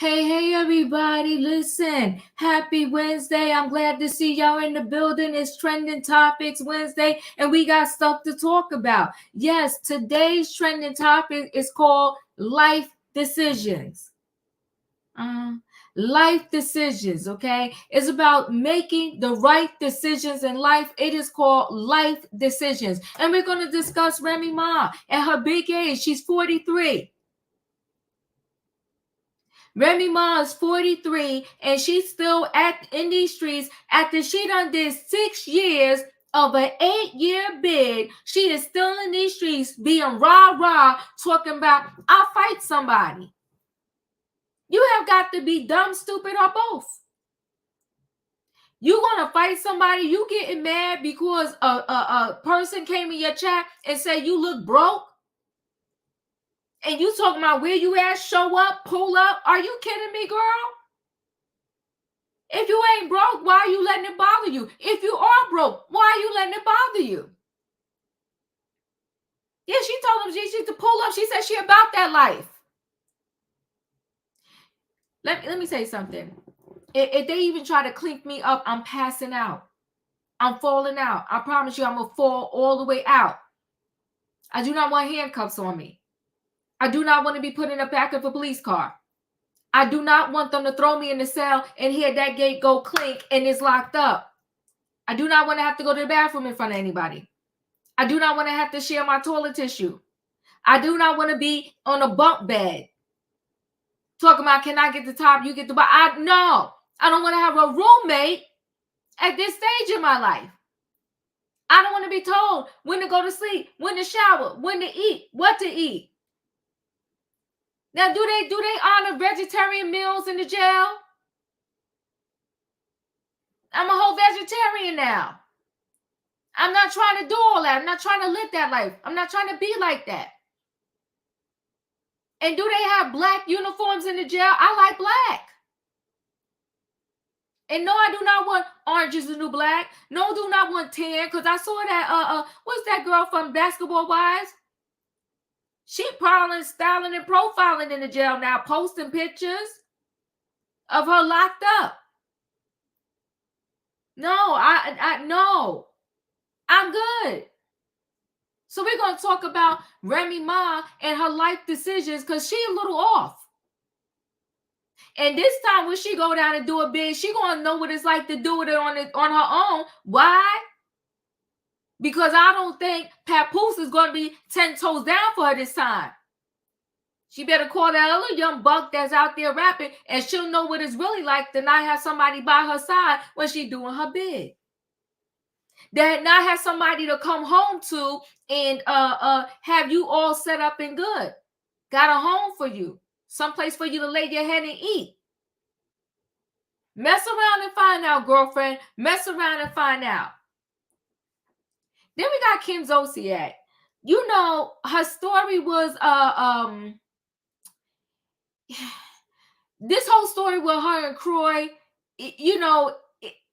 Hey, everybody, listen. Happy Wednesday. I'm glad to see y'all in the building. It's Trending Topics Wednesday, and we got stuff to talk about. Yes, today's trending topic is called life decisions. Life decisions, okay? It's about making the right decisions in life. It is called life decisions. And we're going to discuss Remy Ma and her big age. She's 43. Remy Ma is 43 and she's still in these streets after she done did 6 years of an 8-year bid. She is still in these streets being rah-rah talking about, I'll fight somebody. You have got to be dumb, stupid, or both. You gonna fight somebody, you getting mad because a person came in your chat and said you look broke? And you talking about where you at, show up, pull up? Are you kidding me, girl? If you ain't broke, why are you letting it bother you? If you are broke, why are you letting it bother you? Yeah, she told him she to pull up. She said she about that life. Let me say something. If they even try to clink me up, I'm passing out. I'm falling out. I promise you I'm going to fall all the way out. I do not want handcuffs on me. I do not want to be put in the back of a police car. I do not want them to throw me in the cell and hear that gate go clink and it's locked up. I do not want to have to go to the bathroom in front of anybody. I do not want to have to share my toilet tissue. I do not want to be on a bunk bed. Talking about, can I get the top, you get the bottom. No, I don't want to have a roommate at this stage in my life. I don't want to be told when to go to sleep, when to shower, when to eat, what to eat. Now, do they honor vegetarian meals in the jail? I'm a whole vegetarian now. I'm not trying to do all that. I'm not trying to live that life. I'm not trying to be like that. And do they have black uniforms in the jail? I like black. And no, I do not want orange is the new black. No, do not want tan, because I saw that, what's that girl from Basketball Wives? She probably styling and profiling in the jail now, posting pictures of her locked up. No, no. I'm good. So we're going to talk about Remy Ma and her life decisions because she a little off. And this time when she go down and do a bid, she going to know what it's like to do it on her own. Why? Because I don't think Papoose is going to be 10 toes down for her this time. She better call that other young buck that's out there rapping, and she'll know what it's really like to not have somebody by her side when she's doing her bid. That not have somebody to come home to and have you all set up and good. Got a home for you. Someplace for you to lay your head and eat. Mess around and find out, girlfriend. Mess around and find out. Then we got Kim Zolciak. You know, her story was this whole story with her and Croy, you know,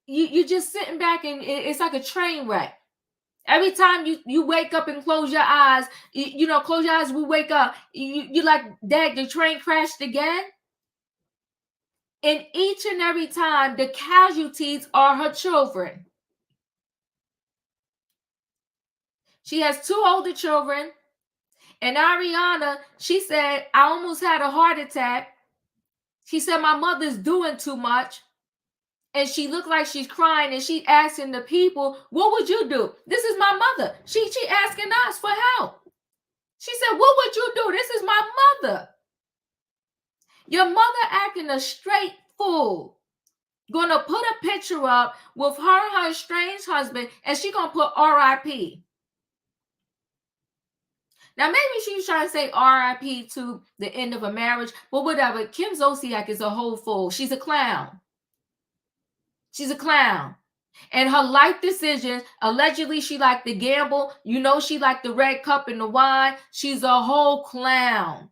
you just sitting back and it's like a train wreck. Every time you wake up and close your eyes, close your eyes, we wake up, you like, Dad, the train crashed again? And each and every time, the casualties are her children. She has 2 older children. And Ariana, she said, I almost had a heart attack. She said, my mother's doing too much. And she looked like she's crying and she asking the people, what would you do? This is my mother. She asking us for help. She said, what would you do? This is my mother. Your mother acting a straight fool. Gonna put a picture up with her estranged husband, and she gonna put R.I.P. Now, maybe she's trying to say R.I.P. to the end of a marriage, but whatever. Kim Zolciak is a whole fool. She's a clown. She's a clown. And her life decisions, allegedly she liked to gamble. You know, she liked the red cup and the wine. She's a whole clown.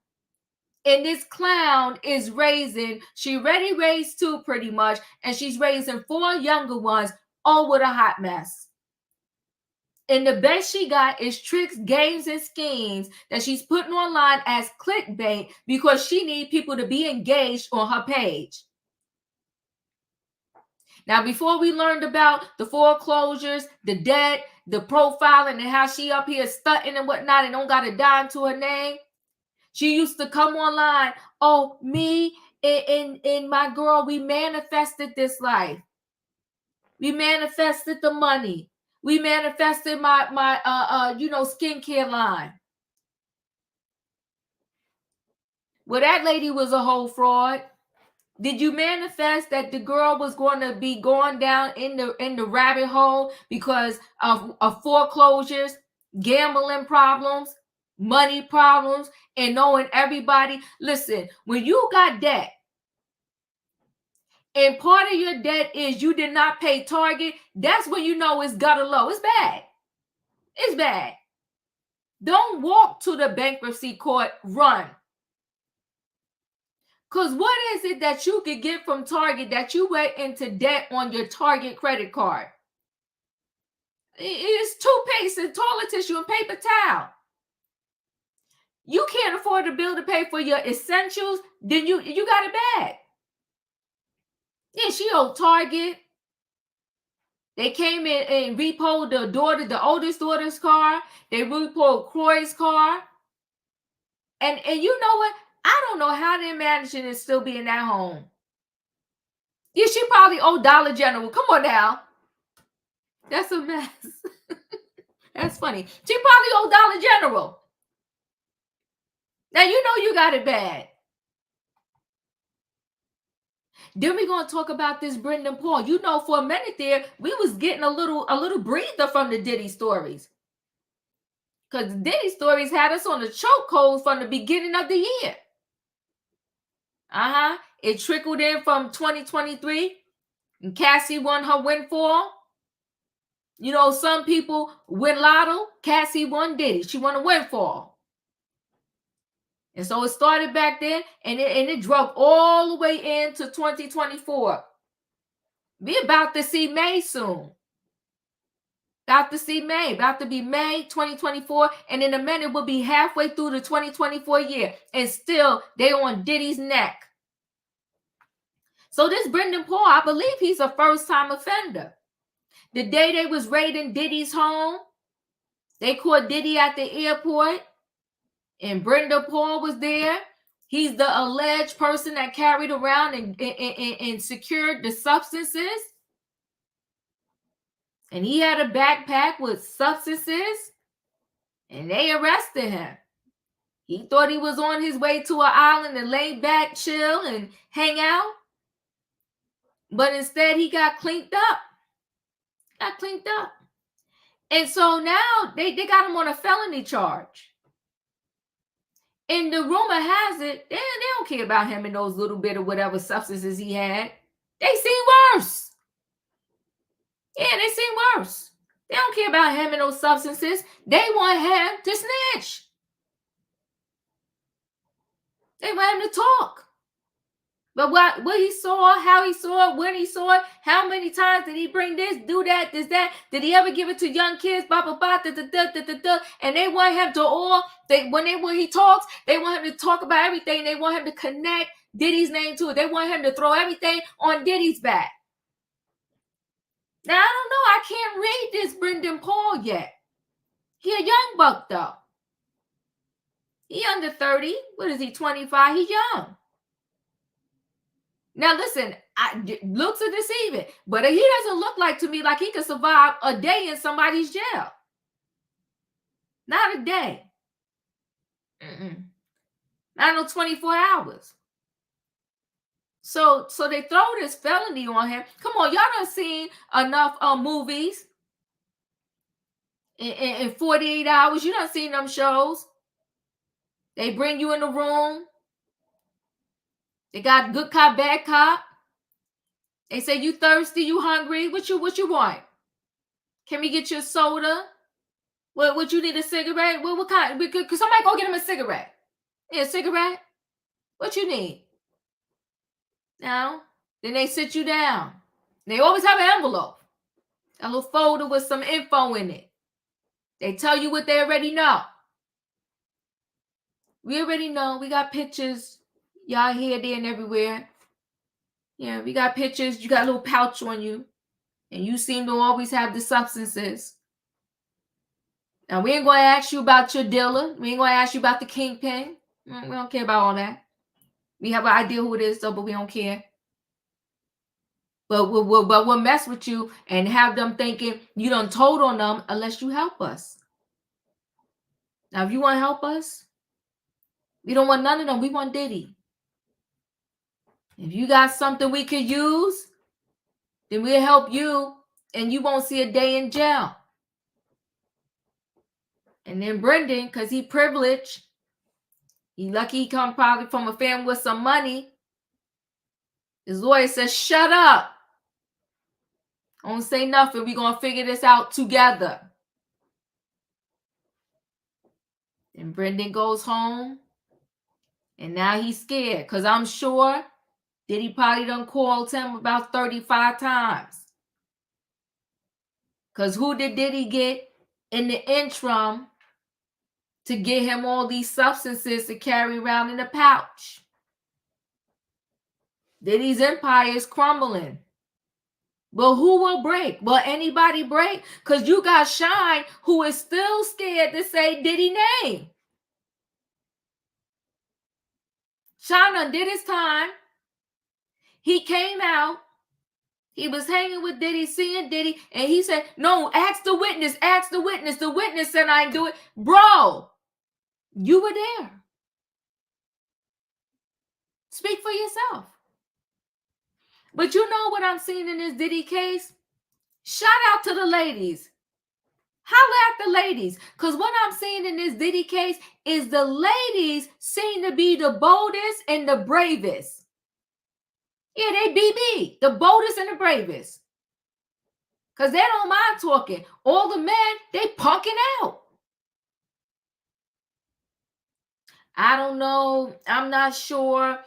And this clown is raising, she already raised 2 pretty much, and she's raising 4 younger ones, all with a hot mess. And the best she got is tricks, games, and schemes that she's putting online as clickbait because she needs people to be engaged on her page. Now, before we learned about the foreclosures, the debt, the profiling, and how she up here stunting and whatnot and don't got a dime to her name, she used to come online. Oh, me and my girl, we manifested this life. We manifested the money. We manifested my skincare line. Well, that lady was a whole fraud. Did you manifest that the girl was going to be going down in the rabbit hole because of foreclosures, gambling problems, money problems, and knowing everybody? Listen, when you got debt, and part of your debt is you did not pay Target, that's when you know it's gutter low. It's bad. It's bad. Don't walk to the bankruptcy court, run. Because what is it that you could get from Target that you went into debt on your Target credit card? It's toothpaste and toilet tissue and paper towel. You can't afford a bill to pay for your essentials, then you got it bad. Yeah, she owed Target. They came in and repoed the oldest daughter's car. They repoed Croy's car. And you know what? I don't know how they're managing to still be in that home. Yeah, she probably owed Dollar General. Come on now. That's a mess. That's funny. She probably owed Dollar General. Now you know you got it bad. Then we're gonna talk about this Brendan Paul. You know, for a minute there, we was getting a little breather from the Diddy stories. Because Diddy stories had us on the chokehold from the beginning of the year. It trickled in from 2023. And Cassie won her windfall. You know, some people win lotto. Cassie won Diddy. She won a windfall. And so it started back then, and it drove all the way into 2024. We're about to see May soon. About to see May. About to be May 2024. And in a minute, we'll be halfway through the 2024 year. And still, they on Diddy's neck. So this Brendan Paul, I believe he's a first-time offender. The day they was raiding Diddy's home, they caught Diddy at the airport, and Brendan Paul was there. He's the alleged person that carried around and secured the substances. And he had a backpack with substances, and they arrested him. He thought he was on his way to an island and lay back, chill, and hang out. But instead, he got cleaned up. And so now they got him on a felony charge. And the rumor has it, they don't care about him and those little bit of whatever substances he had. They seem worse. Yeah, they seem worse. They don't care about him and those substances. They want him to snitch. They want him to talk. But what he saw, how he saw it, when he saw it, how many times did he bring this, do that, this, that? Did he ever give it to young kids? Blah, blah, blah, da, da, da, da, da, da. And they want him to when he talks, they want him to talk about everything. They want him to connect Diddy's name to it. They want him to throw everything on Diddy's back. Now, I don't know. I can't read this Brendan Paul yet. He a young buck, though. He under 30. What is he, 25? He young. Now, listen, looks are deceiving, but he doesn't look like to me like he could survive a day in somebody's jail. Not a day. Not no 24 hours. So they throw this felony on him. Come on, y'all done seen enough movies in 48 hours. You done seen them shows. They bring you in the room. They got good cop, bad cop. They say, you thirsty, you hungry? What you want? Can we get you a soda? What you need, a cigarette? What kind? Could somebody go get him a cigarette? Yeah, a cigarette? What you need? Now, then they sit you down. They always have an envelope. A little folder with some info in it. They tell you what they already know. We already know. We got pictures. Y'all here, there, and everywhere. Yeah, we got pictures. You got a little pouch on you. And you seem to always have the substances. Now, we ain't going to ask you about your dealer. We ain't going to ask you about the kingpin. We don't care about all that. We have an idea who it is, though, but we don't care. But we'll mess with you and have them thinking you done told on them unless you help us. Now, if you want to help us, we don't want none of them. We want Diddy. If you got something we could use, then we'll help you, and you won't see a day in jail. And then Brendan, because he privileged, he lucky he come probably from a family with some money. His lawyer says, shut up. Don't say nothing. We're going to figure this out together. And Brendan goes home. And now he's scared. Because I'm sure Diddy probably done called him about 35 times. Because who did Diddy get in the interim to get him all these substances to carry around in a pouch? Diddy's empire is crumbling. But who will break? Will anybody break? Because you got Shine, who is still scared to say Diddy name. Shine undid his time. He came out. He was hanging with Diddy, seeing Diddy, and he said, no, ask the witness, ask the witness. The witness said I ain't do it. Bro, you were there. Speak for yourself. But you know what I'm seeing in this Diddy case? Shout out to the ladies. Holla at the ladies. Because what I'm seeing in this Diddy case is the ladies seem to be the boldest and the bravest. Yeah, they BB, the boldest and the bravest. Because they don't mind talking. All the men, they punking out. I don't know. I'm not sure.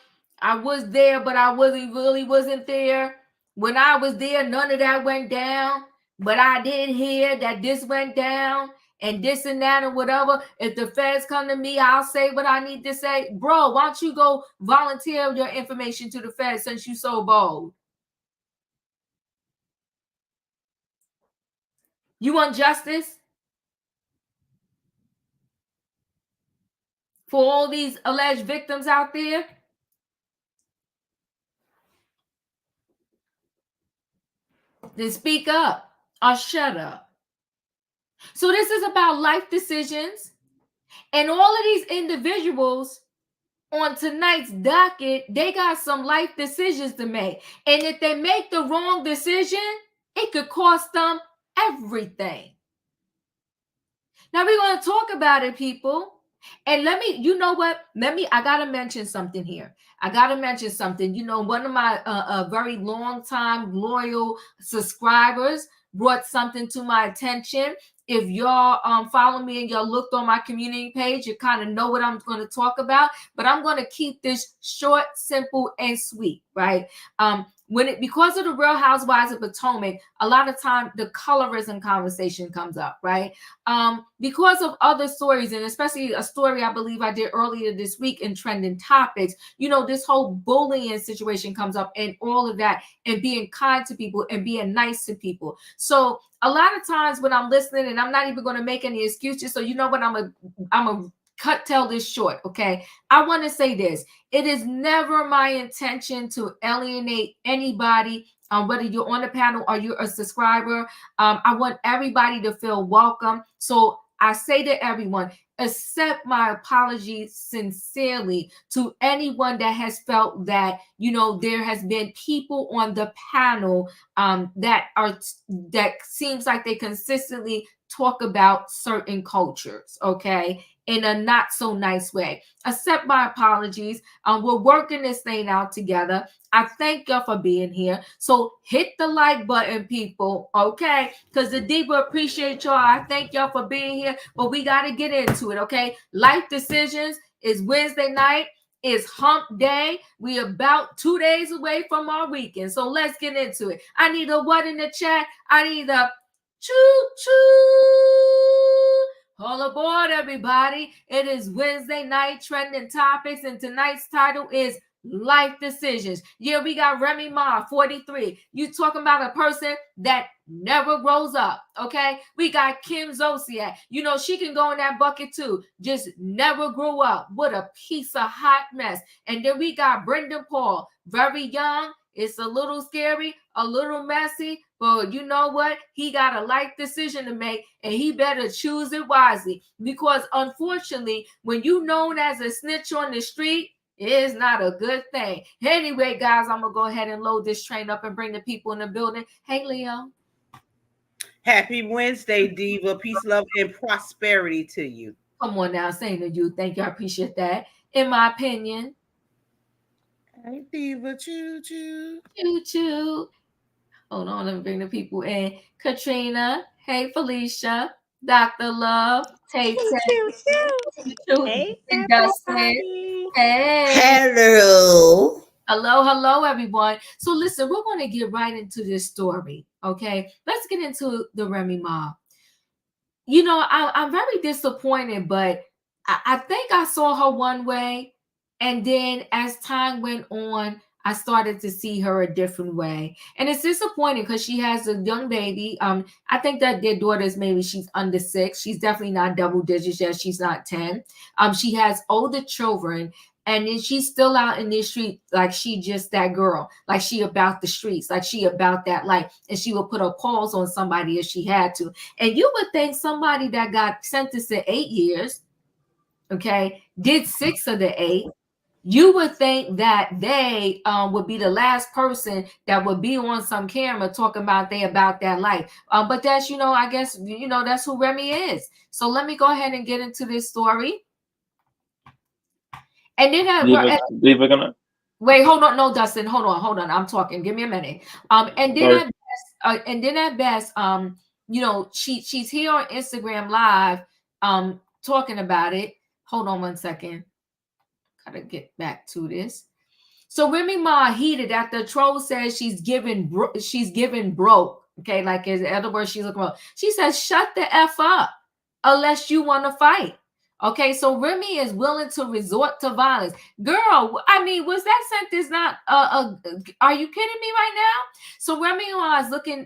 I was there, but I wasn't there. When I was there, none of that went down. But I did hear that this went down and this and that and whatever. If the feds come to me, I'll say what I need to say. Bro, why don't you go volunteer your information to the feds since you so bold? You want justice for all these alleged victims out there? Then speak up or shut up. So this is about life decisions. And all of these individuals on tonight's docket, they got some life decisions to make. And if they make the wrong decision, it could cost them everything. Now we're going to talk about it, people. And you know what? I got to mention something here. You know, one of my very long time loyal subscribers brought something to my attention. If y'all follow me and y'all looked on my community page, you kind of know what I'm going to talk about. But I'm going to keep this short, simple, and sweet, right? Because of the Real Housewives of Potomac, a lot of time the colorism conversation comes up, right? Because of other stories, and especially a story I believe I did earlier this week in Trending Topics, you know, this whole bullying situation comes up and all of that, and being kind to people and being nice to people. So a lot of times when I'm listening, and I'm not even going to make any excuses, so you know what, I'm a tell this short, okay? I want to say this. It is never my intention to alienate anybody, whether you're on the panel or you're a subscriber. I want everybody to feel welcome. So I say to everyone, accept my apologies sincerely to anyone that has felt that, you know, there has been people on the panel that seems like they consistently talk about certain cultures, okay, in a not so nice way. Accept my apologies. We're working this thing out together. I thank y'all for being here. So hit the like button, people, okay? Because the deeper appreciate y'all. I thank y'all for being here, but we got to get into it, okay? Life decisions is Wednesday night. It's hump day. We about 2 days away from our weekend. So let's get into it. I need a what in the chat? I need a choo choo. All aboard, everybody. It is Wednesday night trending topics, and tonight's title is life decisions. Yeah, we got Remy Ma, 43. You talking about a person that never grows up, okay? We got Kim Zolciak. You know, she can go in that bucket too. Just never grew up. What a piece of hot mess. And then we got Brendan Paul, very young. It's a little scary, a little messy, but you know what? He got a life decision to make, and he better choose it wisely. Because unfortunately, when you known as a snitch on the street, it is not a good thing. Anyway, guys, I'm gonna go ahead and load this train up and bring the people in the building. Hey, Leo. Happy Wednesday, Diva. Peace, love, and prosperity to you. Come on now, saying to you, thank you. I appreciate that. In my opinion, Hey, Diva. Choo choo. choo choo. Hold on, let me bring the people in. Katrina. Hey, Felicia. Dr. Love. Tay Choo, choo. Hey, Dustin. everybody. Hey. Hello. Hello, everyone. So listen, we're going to get right into this story, okay? Let's get into the Remy Ma. You know, I'm very disappointed, but I think I saw her one way, and then as time went on, I started to see her a different way. And it's disappointing because she has a young baby. I think that their daughter is maybe she's under 6. She's definitely not double digits yet. She's not 10. She has older children, and then she's still out in the street like she just that girl, like she about the streets, like she about that life, and she would put her paws on somebody if she had to. And you would think somebody that got sentenced to 8 years, okay, did 6 of the 8, you would think that they would be the last person that would be on some camera talking about that life. But that's, I guess, that's who Remy is. So let me go ahead and get into this story. And then Diva gonna wait, hold on, no, Dustin, hold on. I'm talking. Give me a minute. And then at best, she's here on Instagram Live, talking about it. Hold on one second. Gotta get back to this. So Remy Ma heated after troll says she's given broke. Okay, like in other words, she's looking broke. She says, "Shut the f up, unless you want to fight." Okay, so Remy is willing to resort to violence. Girl, I mean, was that sentence not are you kidding me right now? So Remy Ma is looking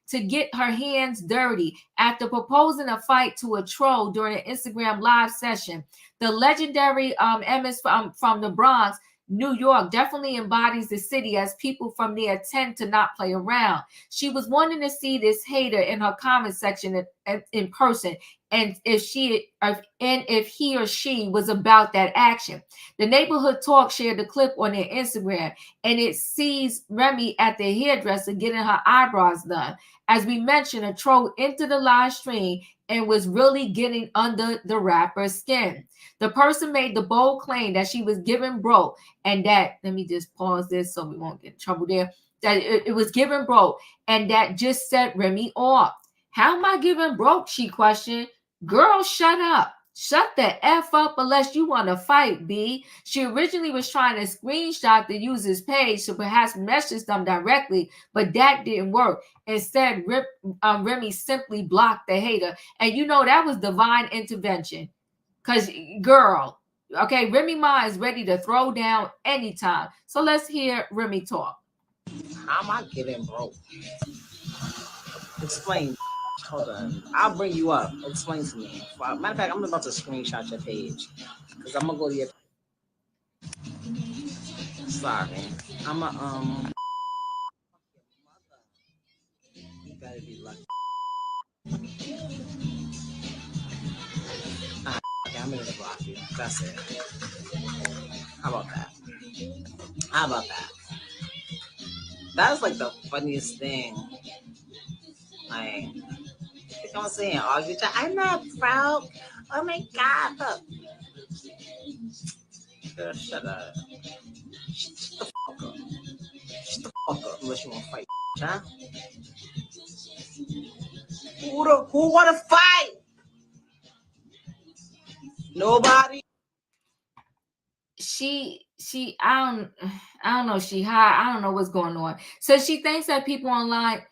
to get her hands dirty after proposing a fight to a troll during an Instagram live session. The legendary MS from the Bronx, New York, definitely embodies the city as people from there tend to not play around. She was wanting to see this hater in her comment section in person, and if he or she was about that action. The Neighborhood Talk shared the clip on their Instagram, and it sees Remy at the hairdresser getting her eyebrows done. As we mentioned, a troll entered the live stream and was really getting under the rapper's skin. The person made the bold claim that she was given broke, and that, let me just pause this so we won't get in trouble there, that it was given broke, and that just set Remy off. How am I giving broke, she questioned. Girl, shut up. Shut the F up unless you want to fight, B. She originally was trying to screenshot the user's page to perhaps message them directly, but that didn't work. Instead, Remy simply blocked the hater. And that was divine intervention. Because, girl, okay, Remy Ma is ready to throw down anytime. So let's hear Remy talk. How am I getting broke? Explain. Hold on. I'll bring you up. Explain to me. Matter of fact, I'm about to screenshot your page. Because I'm going to go to your... Sorry. I'm a, You better be lucky. Okay, I'm going to block you. That's it. How about that? That was like the funniest thing. Like, I'm saying, I'm not proud. Oh my God. Look. Girl, shut up. Shut the fuck up. Shut the fuck up unless you want to fight, huh? Who want to fight? Nobody. I don't know, she high. I don't know what's going on. So she thinks that people online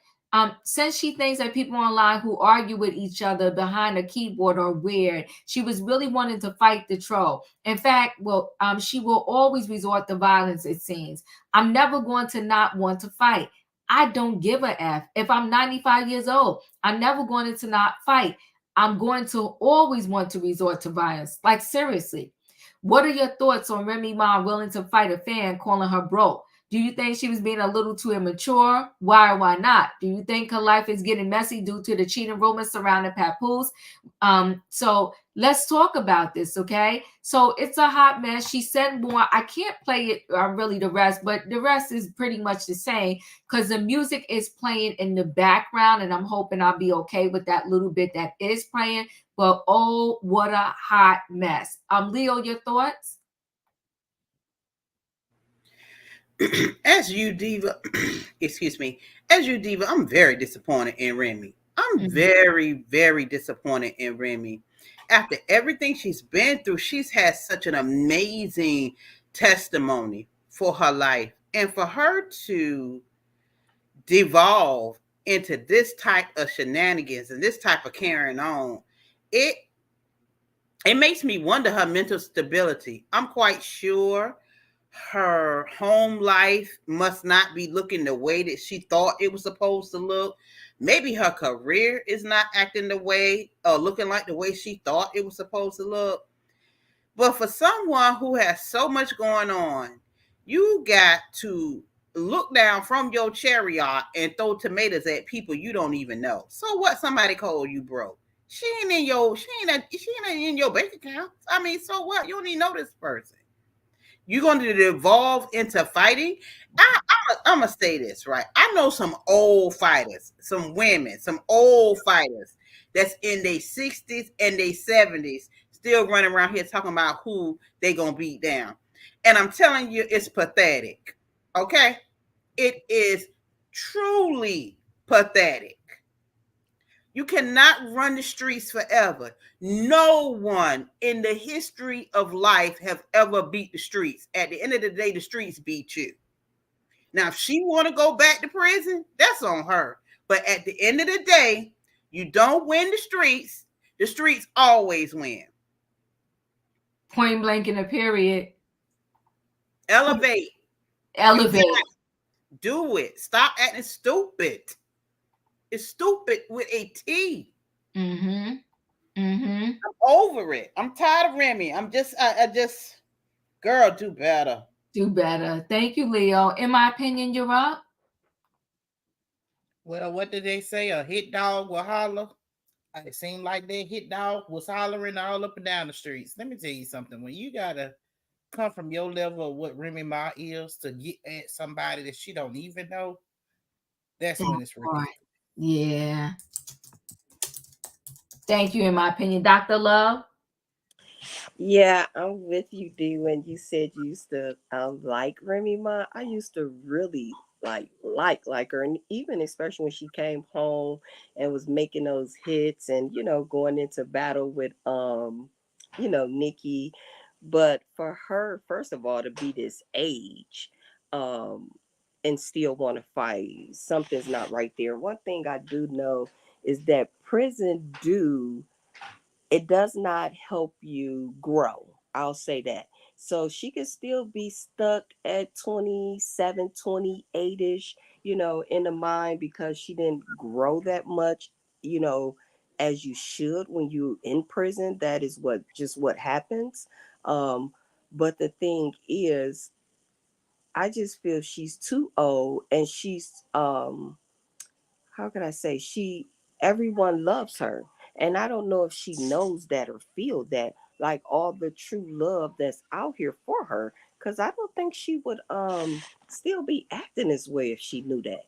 Since she thinks that people online who argue with each other behind a keyboard are weird, she was really wanting to fight the troll. In fact, she will always resort to violence, it seems. I'm never going to not want to fight. I don't give a F. If I'm 95 years old, I'm never going to not fight. I'm going to always want to resort to violence. Like, seriously. What are your thoughts on Remy Ma willing to fight a fan calling her broke? Do you think she was being a little too immature? Why or why not? Do you think her life is getting messy due to the cheating rumors surrounding Papoose? So let's talk about this, okay? So it's a hot mess. She said more. I can't play it really the rest, but the rest is pretty much the same because the music is playing in the background, and I'm hoping I'll be okay with that little bit that is playing. But oh, what a hot mess. Leo, your thoughts? As you, Diva, excuse me, as you, Diva, I'm very disappointed in Remy. I'm very, very disappointed in Remy. After everything she's been through, she's had such an amazing testimony for her life. And for her to devolve into this type of shenanigans and this type of carrying on, it makes me wonder her mental stability. I'm quite sure her home life must not be looking the way that she thought it was supposed to look. Maybe her career is not acting the way or looking like the way she thought it was supposed to look. But for someone who has so much going on, you got to look down from your chariot and throw tomatoes at people you don't even know. So what? Somebody called you broke. She ain't in your bank account. I mean, so what? You don't even know this person. You're going to devolve into fighting. I'm going to say this, right? I know some old fighters, some women, some old fighters that's in their 60s and their 70s still running around here talking about who they going to beat down. And I'm telling you, it's pathetic. Okay? It is truly pathetic. You cannot run the streets forever. No one in the history of life have ever beat the streets. At the end of the day, the streets beat you. Now, if she want to go back to prison, that's on her. But at the end of the day, you don't win the streets. The streets always win. Point blank in a period. Elevate. Elevate. Do it. Stop acting stupid. It's stupid with a T. I'm over it. I'm tired of Remy. I just, girl, do better. Do better. Thank you, Leo. In my opinion, you're up. Well, what did they say? A hit dog will holler. It seemed like that hit dog was hollering all up and down the streets. Let me tell you something. When you gotta come from your level of what Remy Ma is to get at somebody that she don't even know, that's when it's ridiculous. Yeah. Thank you, in my opinion. Dr. Love? Yeah, I'm with you, D. When you said you used to like Remy Ma, I used to really like her, and even especially when she came home and was making those hits, and going into battle with Nikki. But for her, first of all, to be this age, um, and still want to fight, something's not right there. One thing I do know is that prison it does not help you grow. I'll say that. So she could still be stuck at 27, 28-ish, in the mind because she didn't grow that much, as you should when you're in prison. That is what happens. But the thing is, I just feel she's too old, and she's how can I say, everyone loves her. And I don't know if she knows that or feel that, like all the true love that's out here for her. Cause I don't think she would still be acting this way if she knew that.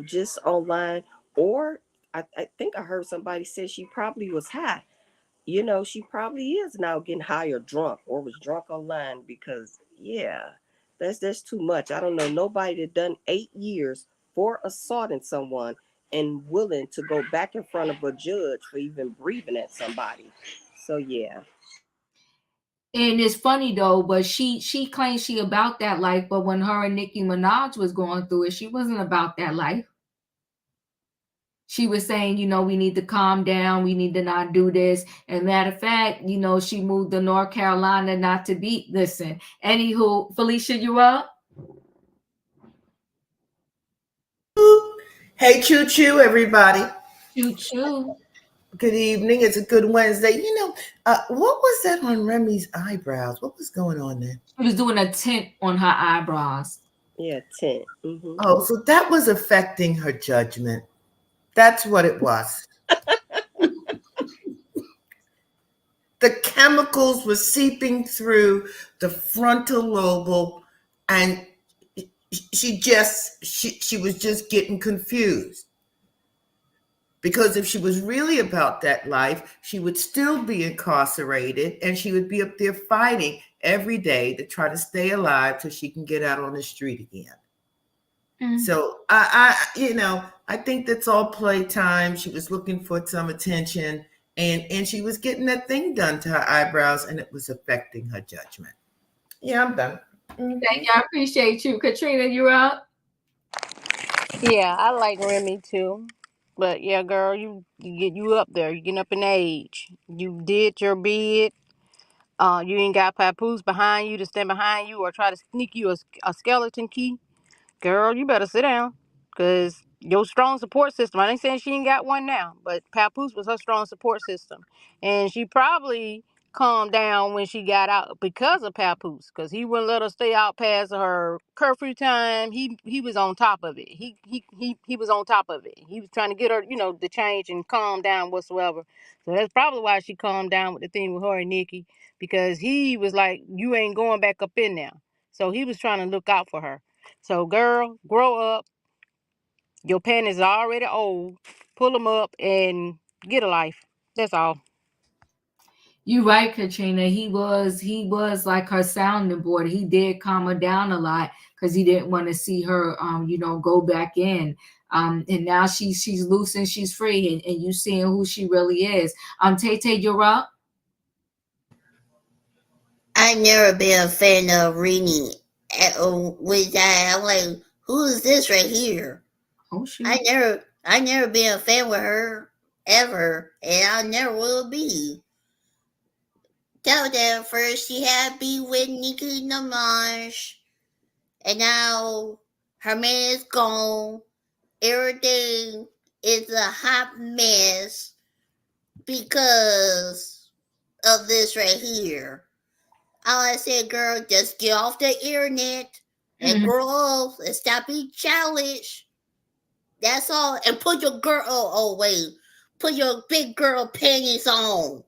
Just online. Or I think I heard somebody say she probably was high. She probably is now getting high or drunk, or was drunk online, because that's too much. I don't know nobody that done 8 years for assaulting someone and willing to go back in front of a judge for even breathing at somebody. So yeah. And it's funny though, but she claims she about that life, but when her and Nicki Minaj was going through it, she wasn't about that life. She was saying, we need to calm down. We need to not do this. And matter of fact, she moved to North Carolina not to be. Listen, anywho, Felicia, you up? Hey, choo choo, everybody. Choo choo. Good evening. It's a good Wednesday. What was that on Remy's eyebrows? What was going on there? She was doing a tint on her eyebrows. Yeah, tint. Mm-hmm. Oh, so that was affecting her judgment. That's what it was. The chemicals were seeping through the frontal lobe, and she was just getting confused. Because if she was really about that life, she would still be incarcerated, and she would be up there fighting every day to try to stay alive till she can get out on the street again. Mm-hmm. So I think that's all playtime. She was looking for some attention, and she was getting that thing done to her eyebrows, and it was affecting her judgment. Yeah, I'm done. Mm-hmm. Thank you. I appreciate you. Katrina, you're up. Yeah, I like Remy too. But yeah, girl, you up there. You getting up in age. You did your bid. You ain't got papoose behind you to stand behind you or try to sneak you a skeleton key. Girl, you better sit down. Because your strong support system, I ain't saying she ain't got one now, but papoose was her strong support system. And she probably calmed down when she got out because of papoose. Because he wouldn't let her stay out past her curfew time. He was on top of it. He was on top of it. He was trying to get her, to change and calm down whatsoever. So that's probably why she calmed down with the thing with her and Nikki. Because he was like, you ain't going back up in there. So he was trying to look out for her. So, girl, grow up. Your panties are already old. Pull them up and get a life. That's all. You're right, Katrina. He was like her sounding board. He did calm her down a lot because he didn't want to see her, go back in. And now she's loose and she's free, and you seeing who she really is. Tay, you're up. I never been a fan of Rini. With that, I'm like, who is this right here? Oh shoot! I never been a fan with her ever, and I never will be. Tell that first she had be with Nicki Minaj, and now her man is gone. Everything is a hot mess because of this right here. All I said, girl, just get off the internet and grow up and stop being childish. That's all. And put your put your big girl panties on.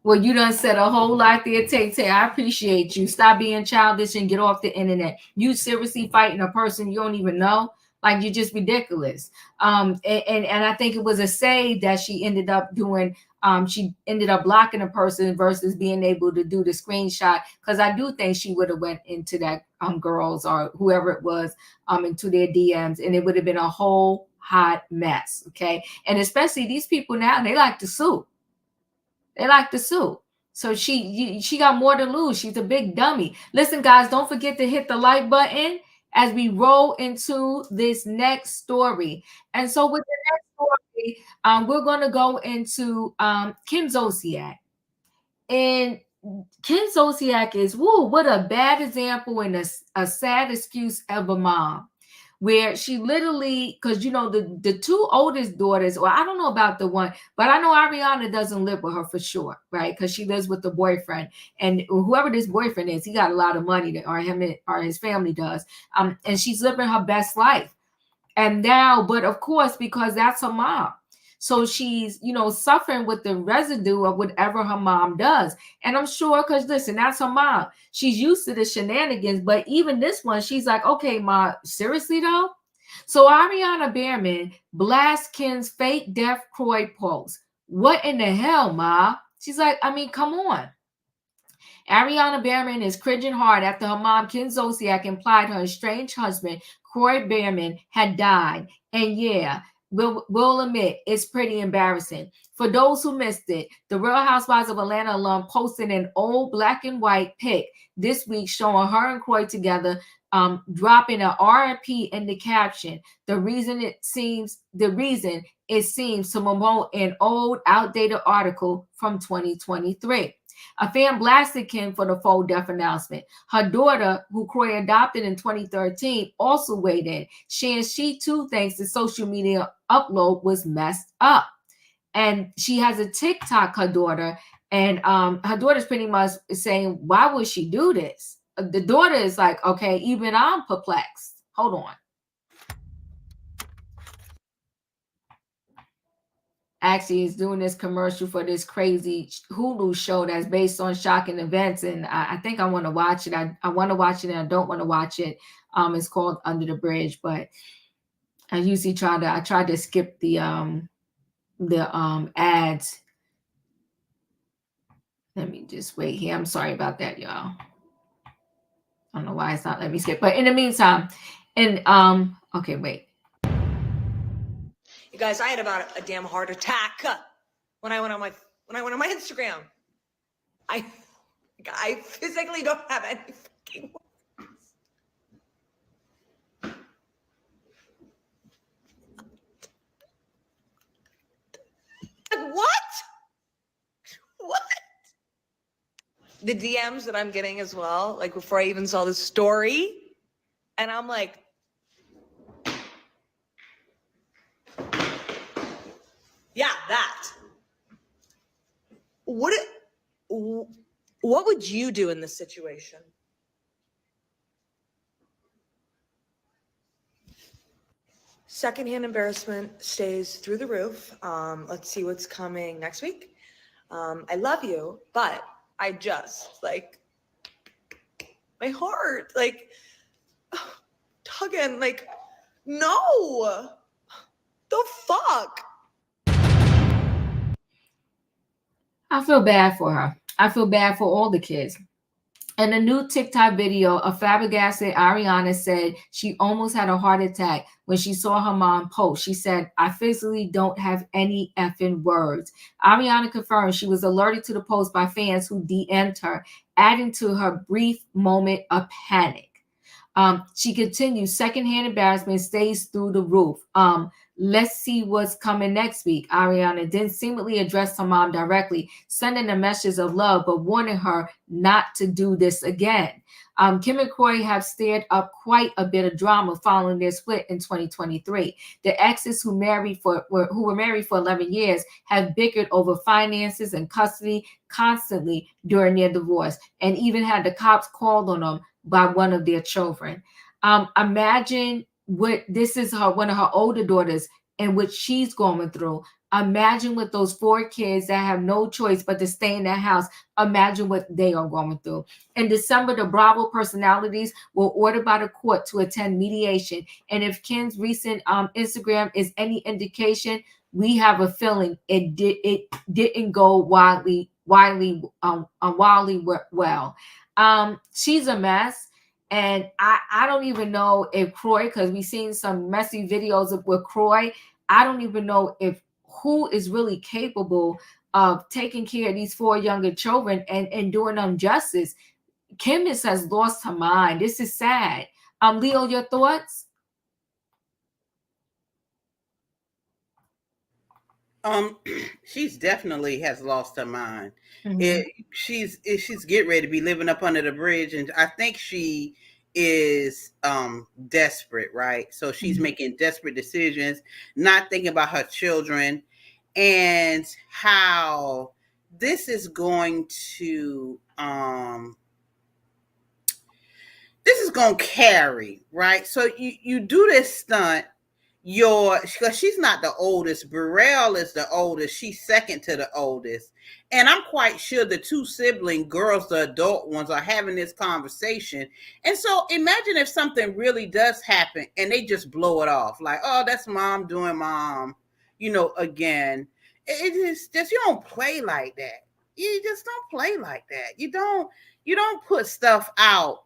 Well, you done said a whole lot there, Tay. I appreciate you. Stop being childish and get off the internet. You seriously fighting a person you don't even know? Like, you're just ridiculous. And I think it was a save that she ended up doing. She ended up blocking a person versus being able to do the screenshot. Because I do think she would have went into that girls or whoever it was into their DMs, and it would have been a whole hot mess. Okay, and especially these people now, they like to sue. They like to sue. So she got more to lose. She's a big dummy. Listen, guys, don't forget to hit the like button as we roll into this next story. And so with the next story, we're going to go into Kim Zolciak. And Kim Zolciak is, what a bad example and a sad excuse of a mom. Where she literally, because the two oldest daughters, or I don't know about the one, but I know Ariana doesn't live with her for sure, right? Because she lives with the boyfriend, and whoever this boyfriend is, he got a lot of money, or his family does, and she's living her best life. And now, but of course, because that's her mom, so she's suffering with the residue of whatever her mom does. And I'm sure, because listen, that's her mom. She's used to the shenanigans, but even this one, she's like, okay, Ma, seriously though? So Ariana Behrman blasts Kim's fake death Croyd post. What in the hell, Ma? She's like, I mean, come on. Ariana Behrman is cringing hard after her mom, Kim Zolciak, implied her estranged husband, Croyd Behrman, had died. And yeah, we'll admit it's pretty embarrassing. For those who missed it, the Real Housewives of Atlanta alum posted an old black and white pic this week showing her and Kroy together, dropping an RIP in the caption. The reason it seems to promote an old, outdated article from 2023. A fan blasted Kim for the faux death announcement. Her daughter, who Kroy adopted in 2013, also weighed in. She too thinks the social media upload was messed up. And she has a TikTok, her daughter, and her daughter's pretty much saying, why would she do this? The daughter is like, okay, even I'm perplexed. Hold on. Actually is doing this commercial for this crazy Hulu show that's based on shocking events, and I think I want to watch it. I want to watch it and I don't want to watch it. It's called Under the Bridge, but I usually try to skip the ads. Let me just wait here. I'm sorry about that, y'all. I don't know why it's not letting me skip, but in the meantime, and okay, wait. You guys, I had about a damn heart attack when I went on my Instagram. I physically don't have any fucking words. Like, what? The DMs that I'm getting as well, like before I even saw the story, and I'm like, yeah, that. What would you do in this situation? Secondhand embarrassment stays through the roof. Let's see what's coming next week. I love you, but I just, like, my heart, like, tugging, like, no, the fuck. I feel bad for her. I feel bad for all the kids. In a new TikTok video, a flabbergasted Ariana said she almost had a heart attack when she saw her mom post. She said, I physically don't have any effing words. Ariana confirmed she was alerted to the post by fans who DM'd her, adding to her brief moment of panic. She continues, secondhand embarrassment stays through the roof. Let's see what's coming next week. Ariana then seemingly addressed her mom directly, sending a message of love, but warning her not to do this again. Kim and Kroy have stirred up quite a bit of drama following their split in 2023. The exes who were married for 11 years have bickered over finances and custody constantly during their divorce, and even had the cops called on them by one of their children. Imagine what this is one of her older daughters and what she's going through. Imagine with those 4 kids that have no choice but to stay in their house. Imagine what they are going through. In December, the Bravo personalities were ordered by the court to attend mediation. And if Kim's recent Instagram is any indication, we have a feeling it didn't go wildly well. She's a mess. And I don't even know if Kroy, because we've seen some messy videos with Kroy, I don't even know if who is really capable of taking care of these 4 younger children and doing them justice. Kim just has lost her mind. This is sad. Leo, your thoughts? She's definitely has lost her mind. Mm-hmm. She's getting ready to be living up under the bridge, and I think she is desperate, right? So she's making desperate decisions, not thinking about her children and how this is going to carry, right? So you do this stunt. Because she's not the oldest. Burrell is the oldest. She's second to the oldest. And I'm quite sure the 2 sibling girls, the adult ones, are having this conversation. And so imagine if something really does happen and they just blow it off. Like, oh, that's mom doing mom, again. It is just, you don't play like that. You just don't play like that. You don't put stuff out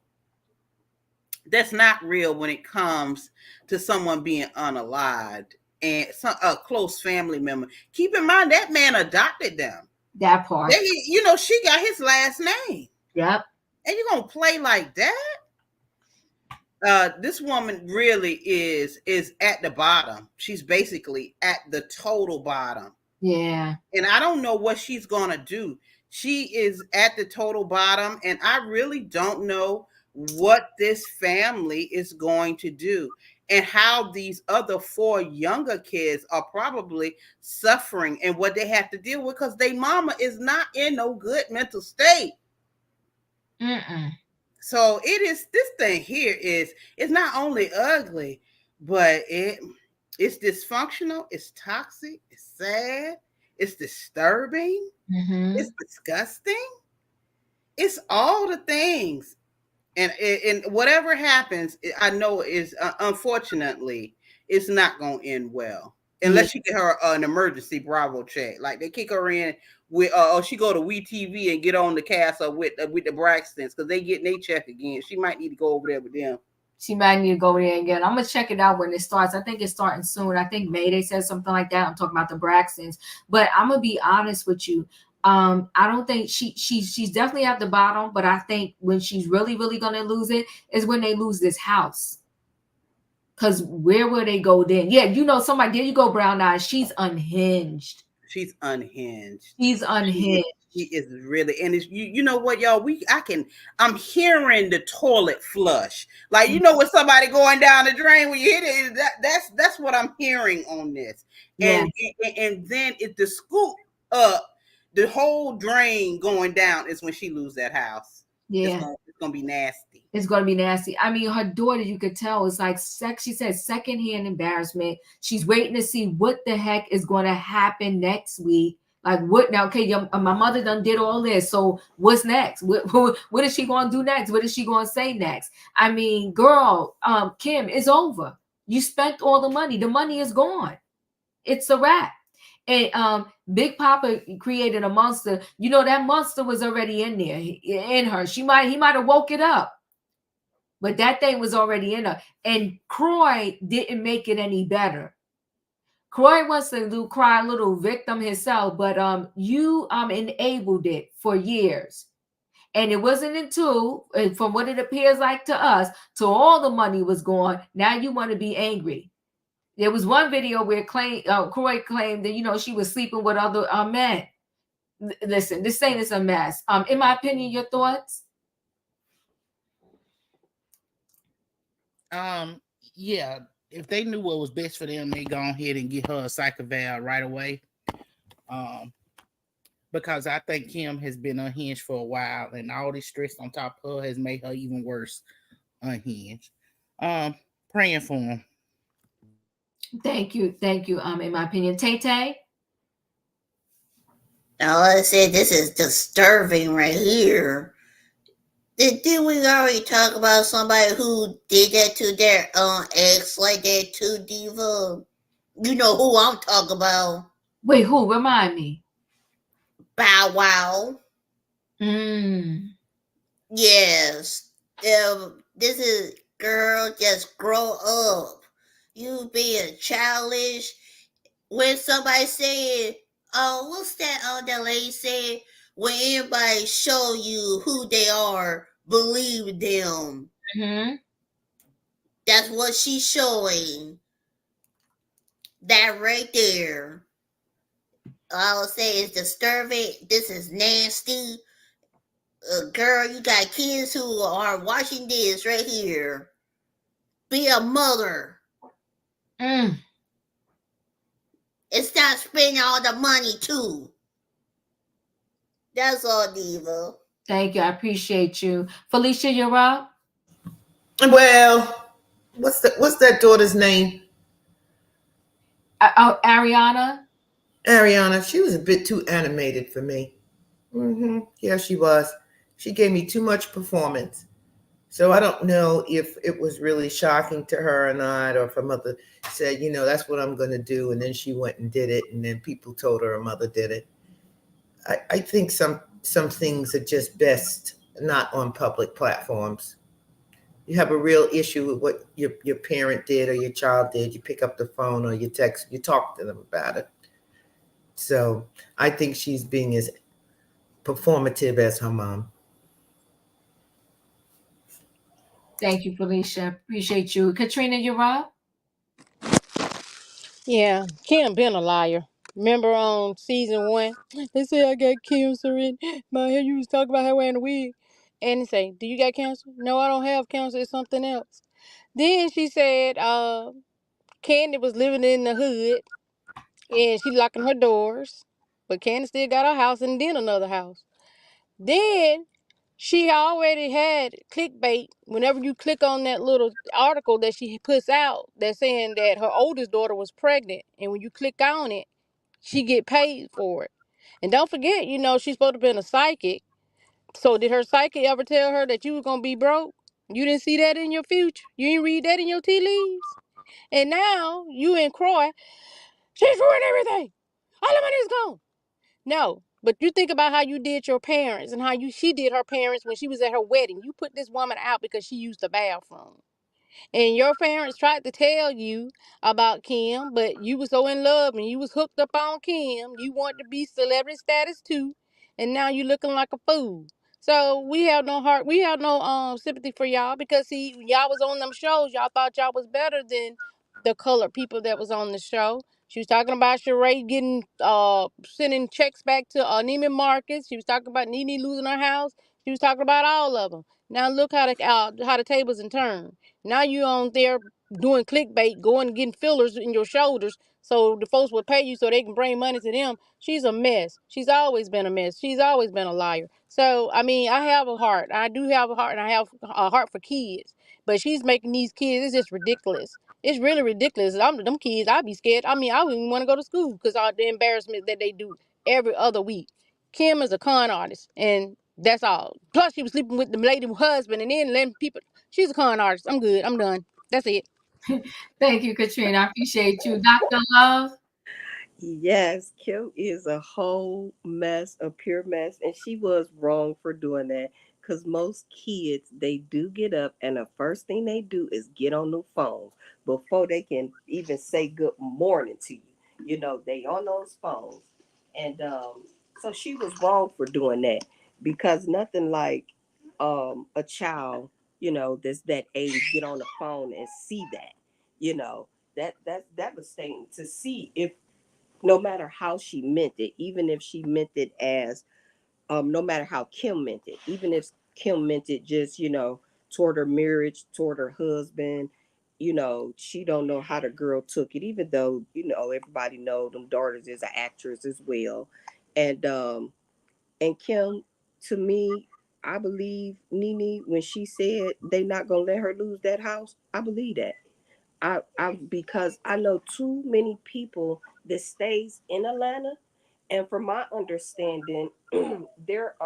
that's not real when it comes to someone being unalived. and some a close family member. Keep in mind that man adopted them. That part. They, she got his last name. Yep. And you're gonna play like that? This woman really is at the bottom. She's basically at the total bottom. Yeah. And I don't know what she's gonna do. She is at the total bottom, and I really don't know what this family is going to do and how these other 4 younger kids are probably suffering and what they have to deal with, because their mama is not in no good mental state. So this thing here it's not only ugly, but it's dysfunctional, it's toxic, it's sad, it's disturbing, it's disgusting, it's all the things. And whatever happens, I know is unfortunately it's not going to end well unless you get her an emergency Bravo check. Like they kick her in with, or she go to WeTV and get on the cast with the Braxtons because they getting their check again. She might need to go over there with them. She might need to go there again. I'm gonna check it out when it starts. I think it's starting soon. I think May they said something like that. I'm talking about the Braxtons, but I'm gonna be honest with you. I don't think she's definitely at the bottom, but I think when she's really gonna lose it is when they lose this house. Because where will they go then? Yeah, somebody, there you go, Brown Eyes. She's unhinged. She's unhinged. She's unhinged. She is really, and it's you know what, y'all? I'm hearing the toilet flush. Like when somebody going down the drain when you hit it, that's what I'm hearing on this. And then it's the scoop up. The whole drain going down is when she lose that house. Yeah. It's gonna be nasty. It's gonna be nasty. I mean, her daughter, you could tell, it's like she said, secondhand embarrassment. She's waiting to see what the heck is gonna happen next week. Like what now? Okay, my mother done did all this. So what's next? What is she gonna do next? What is she gonna say next? I mean, girl, Kim, it's over. You spent all the money. The money is gone. It's a wrap. And Big Papa created a monster. That monster was already in there, in her. He might have woke it up, but that thing was already in her. And Croy didn't make it any better. Croy wants to cry a little victim himself, but you enabled it for years. And it wasn't until, from what it appears like to us, till all the money was gone. Now you want to be angry. There was one video where Croy claimed that, she was sleeping with other men. Listen, this thing is a mess. In my opinion, your thoughts? Yeah, if they knew what was best for them, they go ahead and get her a psych eval right away. Because I think Kim has been unhinged for a while, and all this stress on top of her has made her even worse unhinged. Praying for him. Thank you. In my opinion, Tay. Now, I said this is disturbing right here. Did we already talk about somebody who did that to their ex like that too, Diva? You know who I'm talking about. Wait, who? Remind me. Bow Wow. Yes. This is, girl, just grow up. You being childish. When somebody said, what's that that lady said? When anybody show you who they are, believe them. That's what she's showing. That right there. I would say it's disturbing. This is nasty. Girl, you got kids who are watching this right here. Be a mother. It's not spending all the money too. That's all, Diva. Thank you. I appreciate you. Felicia, you're up. Well, what's that daughter's name? Ariana. Ariana. She was a bit too animated for me. Yeah, she was. She gave me too much performance. So I don't know if it was really shocking to her or not, or if her mother said, that's what I'm going to do. And then she went and did it. And then people told her mother did it. I think some things are just best not on public platforms. you have a real issue with what your parent did or your child did, you pick up the phone or you text, you talk to them about it. So I think she's being as performative as her mom. Thank you, Felicia. Appreciate you. Katrina, you're up. Yeah, Kim been a liar. Remember on season 1, they say I got cancer in my hair. You was talking about her wearing a wig, and they say, "Do you got cancer?" No, I don't have cancer. It's something else. Then she said, Candy was living in the hood, and she locking her doors, but Candy still got her house and then another house. Then she already had clickbait. Whenever you click on that little article that she puts out, that's saying that her oldest daughter was pregnant, and when you click on it, she get paid for it. And don't forget, she's supposed to be a psychic. So did her psychic ever tell her that you was gonna be broke? You didn't see that in your future. You didn't read that in your tea leaves. And now you and Croy, she's ruined everything. All the money's gone. No. But you think about how you did your parents and how she did her parents when she was at her wedding. You put this woman out because she used the bathroom. And your parents tried to tell you about Kim, but you was so in love and you was hooked up on Kim. You wanted to be celebrity status too, and now you looking like a fool. So we have no heart. We have no sympathy for y'all because see, when y'all was on them shows, y'all thought y'all was better than the colored people that was on the show. She was talking about Sheree getting sending checks back to Neiman Marcus. She was talking about Nene losing her house. She was talking about all of them. Now look how the tables and turned. Now you on there doing clickbait, going and getting fillers in your shoulders so the folks will pay you so they can bring money to them. She's a mess. She's always been a mess. She's always been a liar. So, I mean, I have a heart. I do have a heart, and I have a heart for kids. But she's making these kids, it's just ridiculous. It's really ridiculous. Them kids, I'd be scared. I mean, I wouldn't even want to go to school because all the embarrassment that they do every other week. Kim is a con artist, and that's all. Plus, she was sleeping with the lady husband and then letting people. She's a con artist. I'm good. I'm done. That's it. Thank you, Katrina. I appreciate you. Dr. Love. Yes, Kim is a whole mess, a pure mess, and she was wrong for doing that. Cause most kids they do get up, and the first thing they do is get on the phones before they can even say good morning to you. They on those phones, and so she was wrong for doing that because nothing like a child, that's that age get on the phone and see that, you know, that's devastating to see if no matter how she meant it, even if she meant it as, no matter how Kim meant it, even if Kim meant it just, toward her marriage, toward her husband, she don't know how the girl took it, even though, everybody know them daughters is an actress as well. And Kim, to me, I believe Nene when she said they not gonna let her lose that house. I believe that. I because I know too many people that stays in Atlanta, and from my understanding, their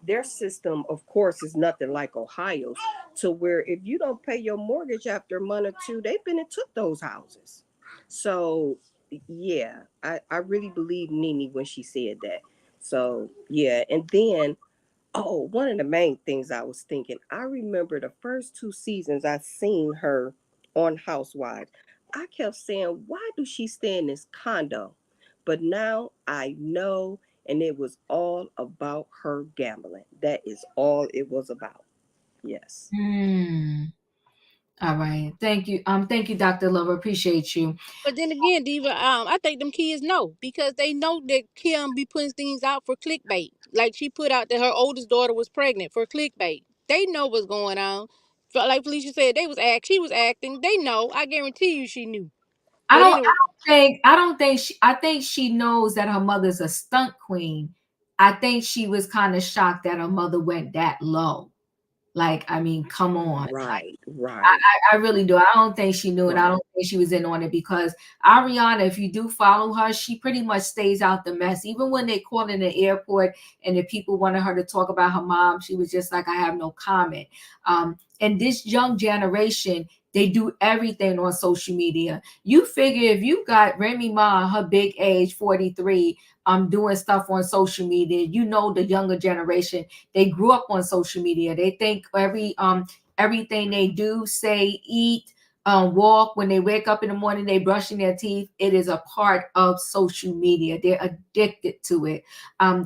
their system, of course, is nothing like Ohio's. To where if you don't pay your mortgage after a month or two, they've been and took those houses. So yeah, I really believe Nene when she said that. So yeah, and then one of the main things I was thinking, I remember the first two seasons I seen her on Housewives. I kept saying, why do she stay in this condo? But now I know, and it was all about her gambling. That is all it was about. Yes. Hmm. All right. Thank you, Dr. Lover. Appreciate you. But then again, Diva, I think them kids know because they know that Kim be putting things out for clickbait. Like she put out that her oldest daughter was pregnant for clickbait. They know what's going on. Like Felicia said, she was acting. They know. I guarantee you, she knew. I But don't anyway, I think she knows that her mother's a stunt queen. I think she was kind of shocked that her mother went that low. Like, I mean, come on. Right, right, I really do. I don't think she knew, and I right. don't think she was in on it because Ariana, if you do follow her, she pretty much stays out the mess. Even when they called in the airport and the people wanted her to talk about her mom, she was just like, I have no comment. And this young generation, they do everything on social media. You figure if you got Remy Ma, her big age, 43, doing stuff on social media, the younger generation, they grew up on social media. They think everything they do, say, eat, walk, when they wake up in the morning, they brushing their teeth. It is a part of social media. They're addicted to it.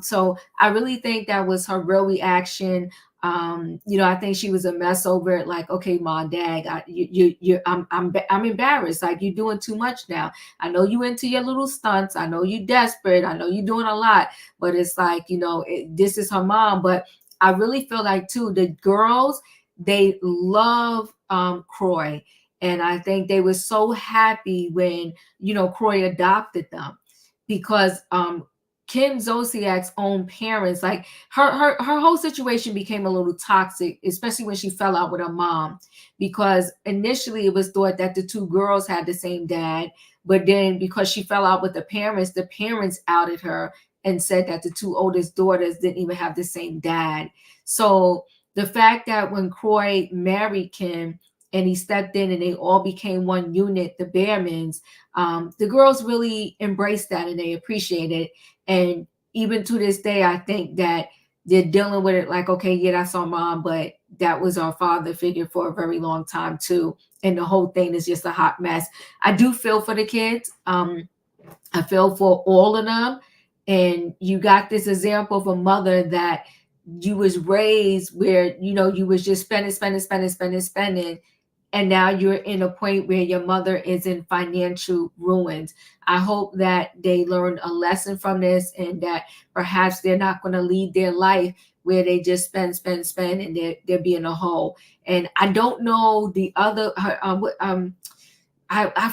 So I really think that was her real reaction. I think she was a mess over it. Like, okay, mom, dad, I'm embarrassed. Like, you're doing too much now. I know you into your little stunts. I know you desperate. I know you're doing a lot, but it's like, this is her mom. But I really feel like too, the girls, they love Croy. And I think they were so happy when, Croy adopted them, because Kim Zolciak's own parents, like her whole situation became a little toxic, especially when she fell out with her mom, because initially it was thought that the two girls had the same dad, but then because she fell out with the parents outed her and said that the two oldest daughters didn't even have the same dad. So the fact that when Croy married Kim and he stepped in and they all became one unit, the Behrmans, the girls really embraced that and they appreciate it. And even to this day, I think that they're dealing with it like, okay, yeah, that's our mom, but that was our father figure for a very long time too. And the whole thing is just a hot mess. I do feel for the kids. I feel for all of them. And you got this example of a mother that you was raised where, you was just spending. And now you're in a point where your mother is in financial ruins. I hope that they learned a lesson from this and that perhaps they're not going to lead their life where they just spend, and they're being a hole. And I don't know the other, I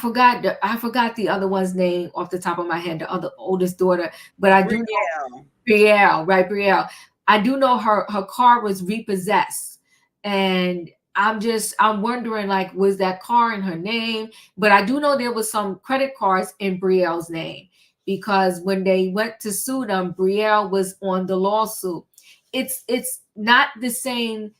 forgot the other one's name off the top of my head, the other oldest daughter, but I do know Brielle, right? Brielle. I do know her car was repossessed, and I'm wondering, like, was that car in her name? But I do know there was some credit cards in Brielle's name, because when they went to sue them, Brielle was on the lawsuit. It's not the same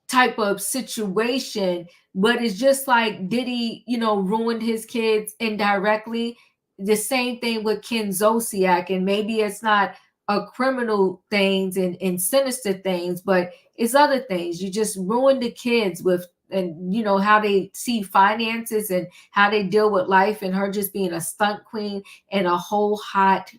type of situation, but it's just like Diddy, ruined his kids indirectly. The same thing with Kim Zolciak, and maybe it's not a criminal things and sinister things, but it's other things. You just ruin the kids with, and how they see finances and how they deal with life, and her just being a stunt queen and a whole hot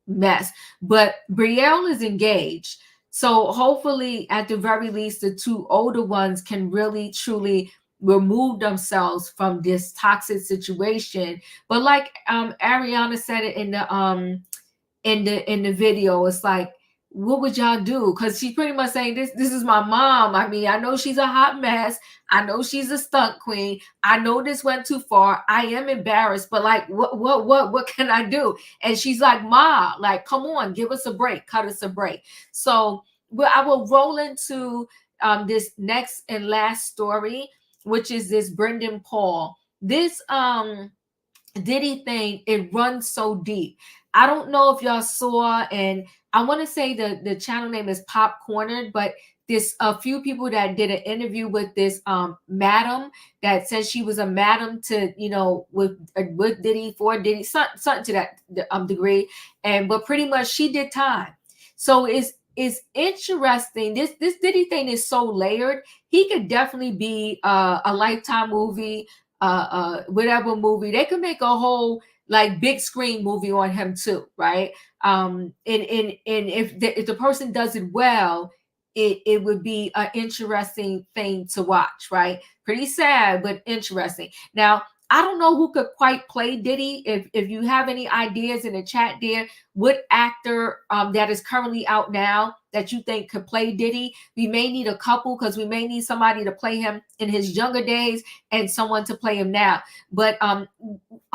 mess. But Brielle is engaged. So hopefully, at the very least, the two older ones can really, truly remove themselves from this toxic situation. But like Ariana said it in the video, it's like, what would y'all do? Because she's pretty much saying this is my mom. I mean, I know she's a hot mess. I know she's a stunt queen. I know this went too far. I am embarrassed, but like, what can I do? And she's like, Ma, like, come on, give us a break, cut us a break. So I will roll into this next and last story, which is this Brendan Paul. This Diddy thing, it runs so deep. I don't know if y'all saw, and I want to say the channel name is Pop Cornered, but there's a few people that did an interview with this madam that says she was a madam to, with Diddy, for Diddy, something to that degree. But pretty much she did time. So it's interesting. This Diddy thing is so layered. He could definitely be a Lifetime movie, whatever movie. They could make a whole like big screen movie on him too, right? And if the person does it well, it would be an interesting thing to watch, right? Pretty sad, but interesting. Now, I don't know who could quite play Diddy. If you have any ideas in the chat there, what actor that is currently out now that you think could play Diddy? We may need a couple, because we may need somebody to play him in his younger days and someone to play him now. But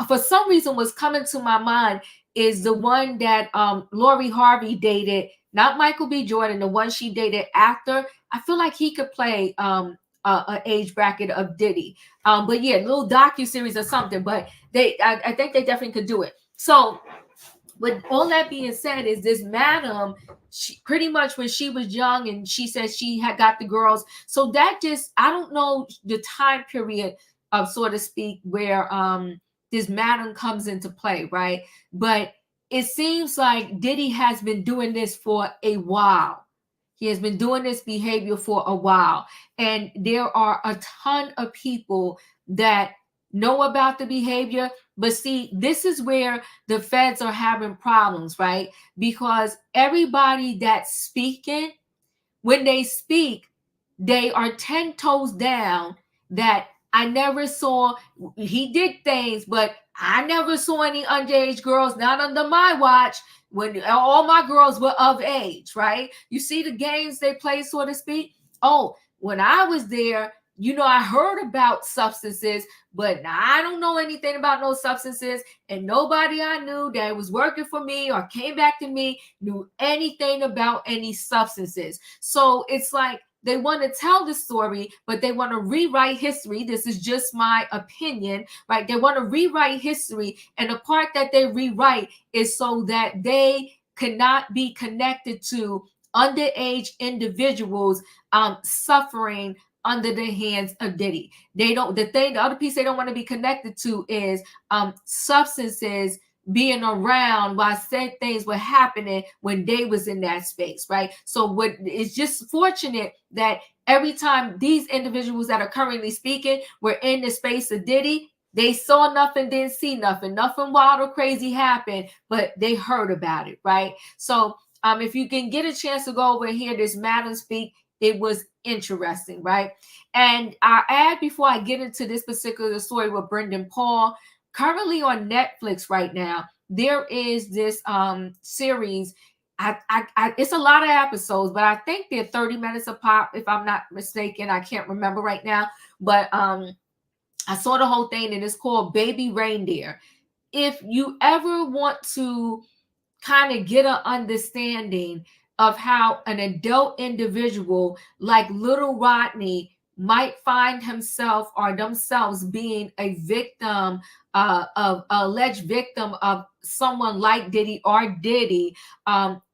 for some reason, what's coming to my mind is the one that Lori Harvey dated, not Michael B. Jordan, the one she dated after. I feel like he could play an age bracket of Diddy. But yeah, little docuseries or something. But I think they definitely could do it. So with all that being said, is this madam, she, pretty much when she was young, and she said she had got the girls. So that just, I don't know the time period of, so to speak, where this madam comes into play, right? But it seems like Diddy has been doing this for a while. He has been doing this behavior for a while. And there are a ton of people that know about the behavior. But see, this is where the feds are having problems, right? Because everybody that's speaking, when they speak, they are 10 toes down that I never saw. He did things, but I never saw any underage girls, not under my watch, when all my girls were of age, right? You see the games they play, so to speak. Oh, when I was there, I heard about substances, but I don't know anything about no substances. And nobody I knew that was working for me or came back to me knew anything about any substances. So it's like, they want to tell the story, but they want to rewrite history. This is just my opinion, right? They want to rewrite history. And the part that they rewrite is so that they cannot be connected to underage individuals suffering under the hands of Diddy. The other piece they don't want to be connected to is substances being around while said things were happening when they was in that space, right? So what it's just fortunate that every time these individuals that are currently speaking were in the space of Diddy, they saw nothing, didn't see nothing wild or crazy happened, but they heard about it, right? So if you can get a chance to go over and hear this madam speak, it was interesting, right? And I'll add, before I get into this particular story with Brendan Paul, currently on Netflix right now, there is this series. It's a lot of episodes, but I think they're 30 minutes a pop, if I'm not mistaken. I can't remember right now, but I saw the whole thing, and it's called Baby Reindeer. If you ever want to kind of get an understanding of how an adult individual like little Rodney might find himself or themselves being a victim of alleged victim of someone like Diddy or Diddy,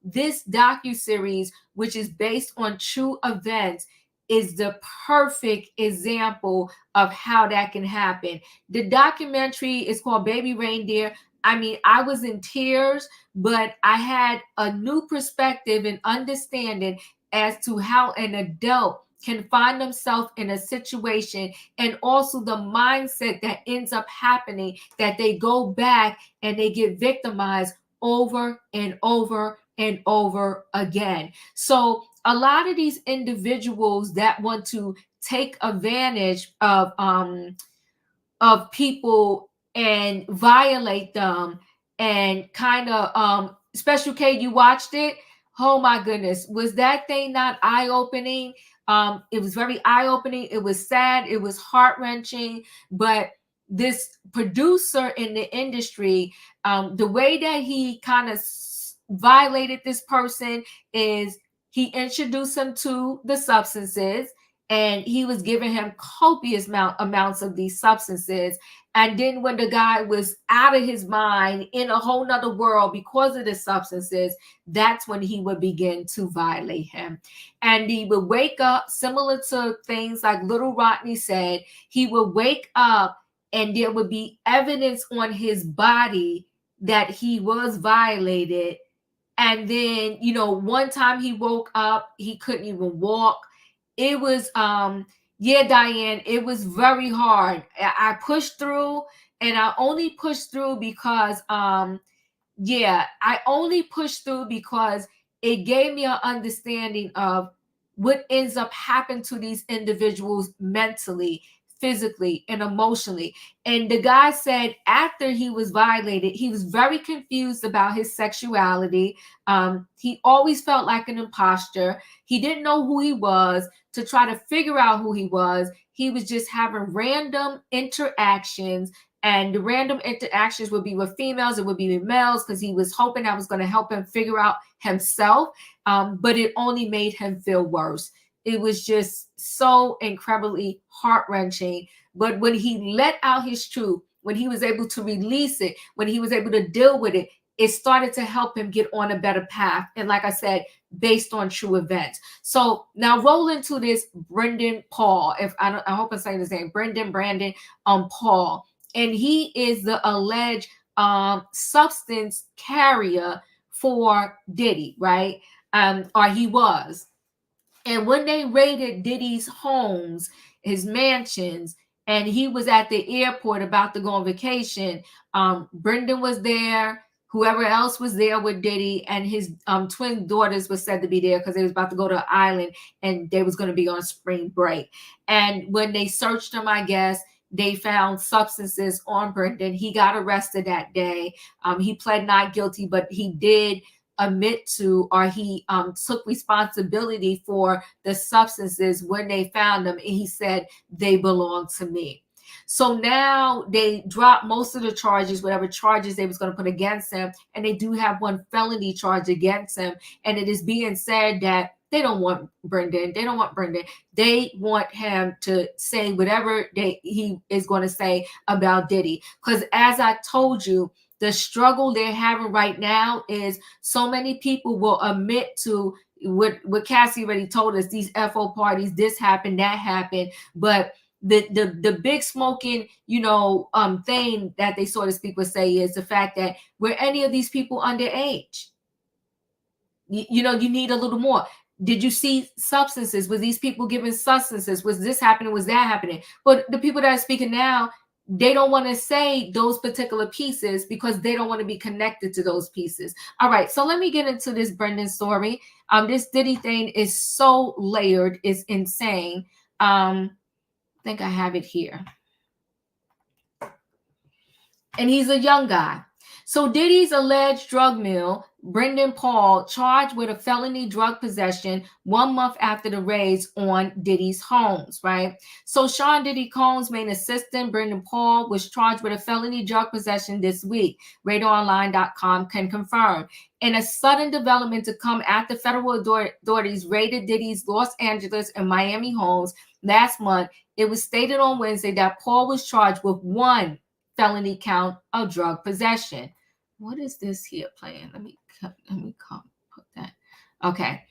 this docuseries, which is based on true events, is the perfect example of how that can happen. The documentary is called Baby Reindeer. I mean, I was in tears, but I had a new perspective and understanding as to how an adult can find themselves in a situation, and also the mindset that ends up happening, that they go back and they get victimized over and over and over again. So a lot of these individuals that want to take advantage of people and violate them, and kind of Special K, you watched it? Oh my goodness, was that thing not eye-opening? It was very eye-opening. It was sad, it was heart-wrenching. But this producer in the industry, the way that he kind of violated this person is he introduced him to the substances, and he was giving him copious amounts of these substances. And then when the guy was out of his mind in a whole nother world because of the substances, that's when he would begin to violate him. And he would wake up, similar to things like Little Rodney said, he would wake up and there would be evidence on his body that he was violated. And then, one time he woke up, he couldn't even walk. It was, yeah, Diane, it was very hard. I pushed through, and I only pushed through because, I only pushed through because it gave me an understanding of what ends up happening to these individuals mentally, physically, and emotionally. And the guy said after he was violated, he was very confused about his sexuality. He always felt like an imposter. He didn't know who he was. To try to figure out who he was, he was just having random interactions, and the random interactions would be with females, it would be with males, because he was hoping that was going to help him figure out himself, but it only made him feel worse. It was just so incredibly heart-wrenching. But when he let out his truth, when he was able to release it, when he was able to deal with it, it started to help him get on a better path. And like I said, based on true events. So now roll into this Brendan Paul. I hope I'm saying his name, Brandon Paul. And he is the alleged substance carrier for Diddy, right? Or he was. And when they raided Diddy's homes, his mansions, and he was at the airport about to go on vacation, Brendan was there. Whoever else was there with Diddy, and his twin daughters were said to be there because they was about to go to an island and they was going to be on spring break. And when they searched him, I guess, they found substances on Brendan. He got arrested that day. He pled not guilty, but he did admit to, or he took responsibility for the substances when they found them, and he said they belong to me. So now they dropped most of the charges, whatever charges they was going to put against him, and they do have one felony charge against him. And it is being said that they don't want Brendan. They don't want Brendan. They want him to say whatever he is going to say about Diddy. Because as I told you, the struggle they're having right now is so many people will admit to what Cassie already told us, these FO parties, this happened, that happened, but the big smoking, thing that they, so to speak, would say is the fact that were any of these people underage? You need a little more. Did you see substances? Was these people given substances? Was this happening? Was that happening? But the people that are speaking now, they don't want to say those particular pieces because they don't want to be connected to those pieces. All right, so let me get into this Brendan story. This Diddy thing is so layered, it's insane. I think I have it here. And he's a young guy. So Diddy's alleged drug mill, Brendan Paul, charged with a felony drug possession 1 month after the raids on Diddy's homes, right? So Sean Diddy Combs' main assistant, Brendan Paul, was charged with a felony drug possession this week. RadarOnline.com can confirm. In a sudden development to come after federal authorities raided Diddy's Los Angeles and Miami homes last month, it was stated on Wednesday that Paul was charged with 1 felony count of drug possession. What is this here playing? Let me come put that. Okay.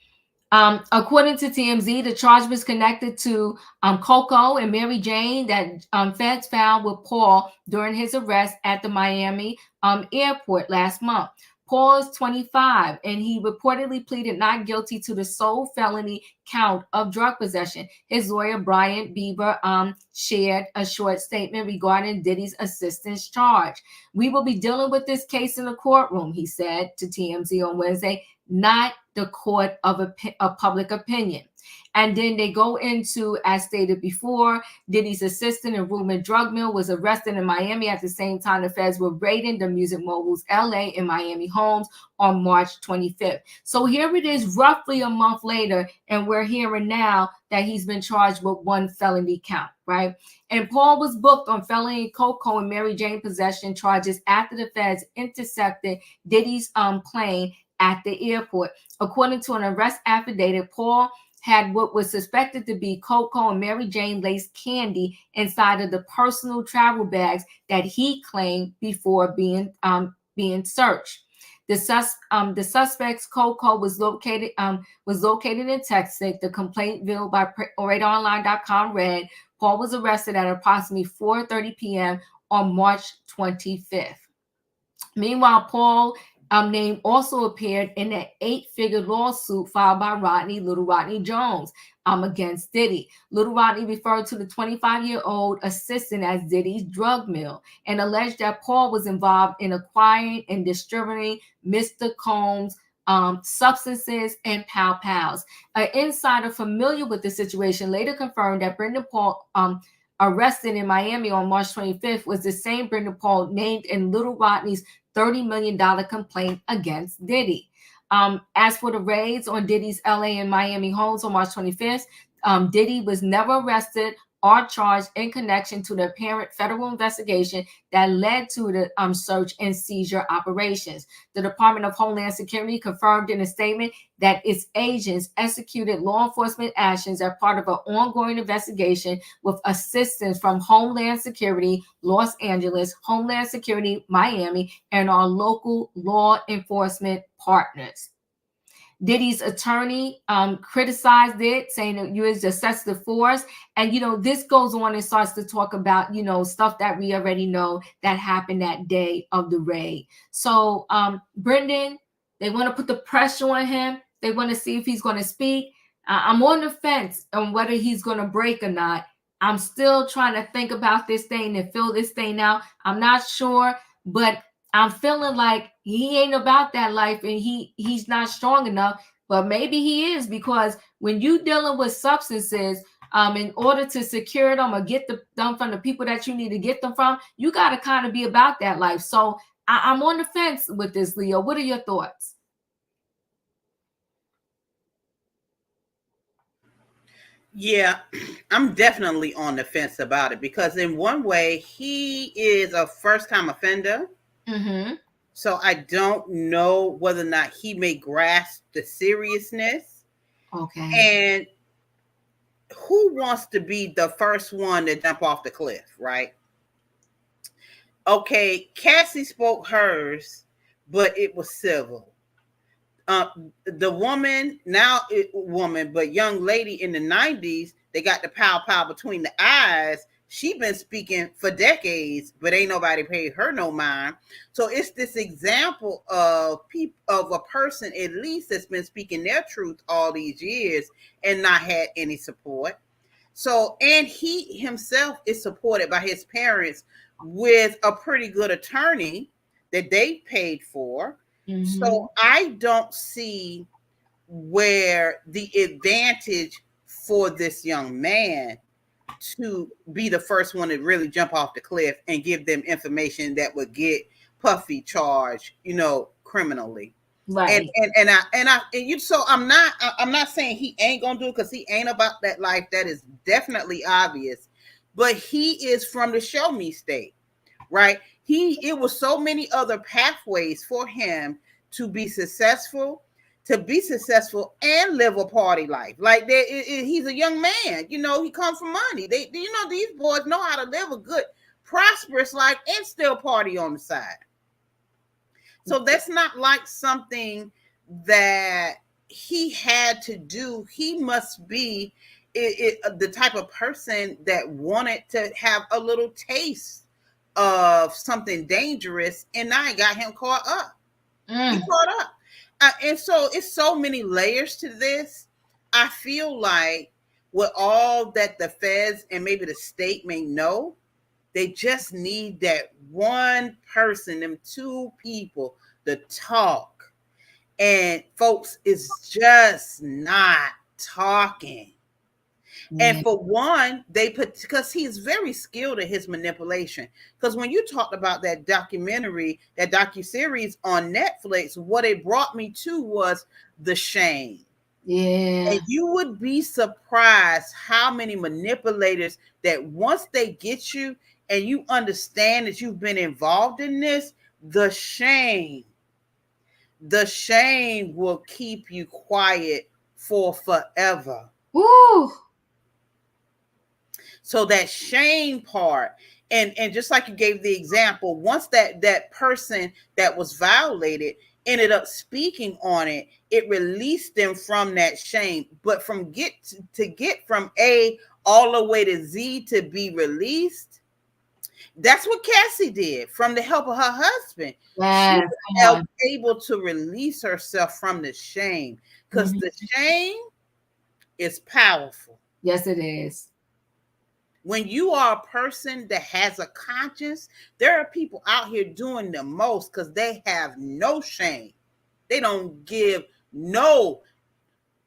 According to TMZ, the charge was connected to Coco and Mary Jane that feds found with Paul during his arrest at the Miami airport last month. Paul is 25, and he reportedly pleaded not guilty to the sole felony count of drug possession. His lawyer, Brian Bieber, shared a short statement regarding Diddy's assistance charge. "We will be dealing with this case in the courtroom," he said to TMZ on Wednesday, "not the court of public opinion." And then they go into, as stated before, Diddy's assistant and roommate drug mill was arrested in Miami at the same time the feds were raiding the music mogul's LA and Miami homes on March 25th. So here it is roughly a month later, and we're hearing now that he's been charged with 1 felony count, right? And Paul was booked on felony Coco and Mary Jane possession charges after the feds intercepted Diddy's plane at the airport. According to an arrest affidavit, Paul had what was suspected to be Coco and Mary Jane laced candy inside of the personal travel bags that he claimed before being searched. The suspect's Coco was located in Texas. The complaint filed by RadarOnline.com read, Paul was arrested at approximately 4:30 p.m. on March 25th. Meanwhile, Paul name also appeared in an 8-figure lawsuit filed by Little Rodney Jones against Diddy. Little Rodney referred to the 25-year-old assistant as Diddy's drug mill and alleged that Paul was involved in acquiring and distributing Mr. Combs' substances and pow-pows. An insider familiar with the situation later confirmed that Brendan Paul arrested in Miami on March 25th was the same Brendan Paul named in Little Rodney's $30 million complaint against Diddy. As for the raids on Diddy's LA and Miami homes on March 25th, Diddy was never arrested or charged in connection to the apparent federal investigation that led to the search and seizure operations. The Department of Homeland Security confirmed in a statement that its agents executed law enforcement actions as part of an ongoing investigation with assistance from Homeland Security Los Angeles, Homeland Security Miami, and our local law enforcement partners. Diddy's attorney criticized it, saying it used excessive force. And, this goes on and starts to talk about, stuff that we already know that happened that day of the raid. So Brendan, they want to put the pressure on him. They want to see if he's going to speak. I'm on the fence on whether he's going to break or not. I'm still trying to think about this thing and fill this thing out. I'm not sure, but I'm feeling like he ain't about that life and he's not strong enough. But maybe he is, because when you dealing with substances, in order to secure them or get them from the people that you need to get them from, you got to kind of be about that life. So I'm on the fence with this, Leo. What are your thoughts? Yeah, I'm definitely on the fence about it, because in one way he is a first time offender. Mm-hmm. So I don't know whether or not he may grasp the seriousness. Okay. And who wants to be the first one to jump off the cliff, right? Okay, Cassie spoke hers, but it was civil. The woman, but young lady in the 90s, they got the pow between the eyes. She been speaking for decades, but ain't nobody paid her no mind. So it's this example of a person at least that's been speaking their truth all these years and not had any support. So, and he himself is supported by his parents with a pretty good attorney that they paid for. Mm-hmm. So I don't see where the advantage for this young man to be the first one to really jump off the cliff and give them information that would get Puffy charged, criminally. Right. So I'm not saying he ain't gonna do it, because he ain't about that life. That is definitely obvious. But he is from the show me state, right? It was so many other pathways for him to be successful and live a party life. Like he's a young man, he comes from money. These boys know how to live a good, prosperous life and still party on the side. So that's not like something that he had to do. He must be the type of person that wanted to have a little taste of something dangerous, and now I got him caught up. He caught up. And so it's so many layers to this. I feel like with all that the feds and maybe the state may know, they just need that one person, them two people, to talk. And folks is just not talking. And for one, because he's very skilled at his manipulation. Because when you talked about that docuseries on Netflix, what it brought me to was the shame. Yeah. And you would be surprised how many manipulators that once they get you and you understand that you've been involved in this, the shame will keep you quiet for forever. Ooh. So that shame part, and just like you gave the example, once that person that was violated ended up speaking on it, it released them from that shame. But get from A all the way to Z to be released, that's what Cassie did from the help of her husband. Yes, she was able to release herself from the shame, because the shame is powerful. Yes, it is. When you are a person that has a conscience, there are people out here doing the most because they have no shame. They don't give no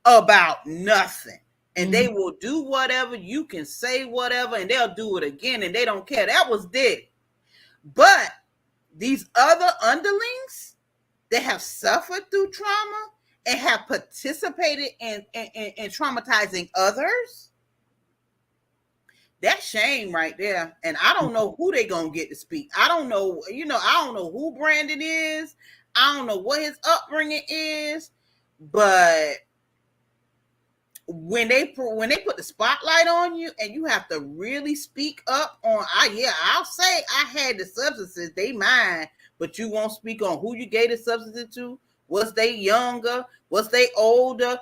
about nothing. And they will do whatever. You can say whatever and they'll do it again and they don't care. That was Diddy. But these other underlings that have suffered through trauma and have participated in traumatizing others, that's shame right there. And I don't know who they gonna get to speak. I don't know, I don't know who Brandon is. I don't know what his upbringing is, but when they put the spotlight on you and you have to really speak up on, I'll say I had the substances, they mine, but you won't speak on who you gave the substances to. Was they younger? Was they older?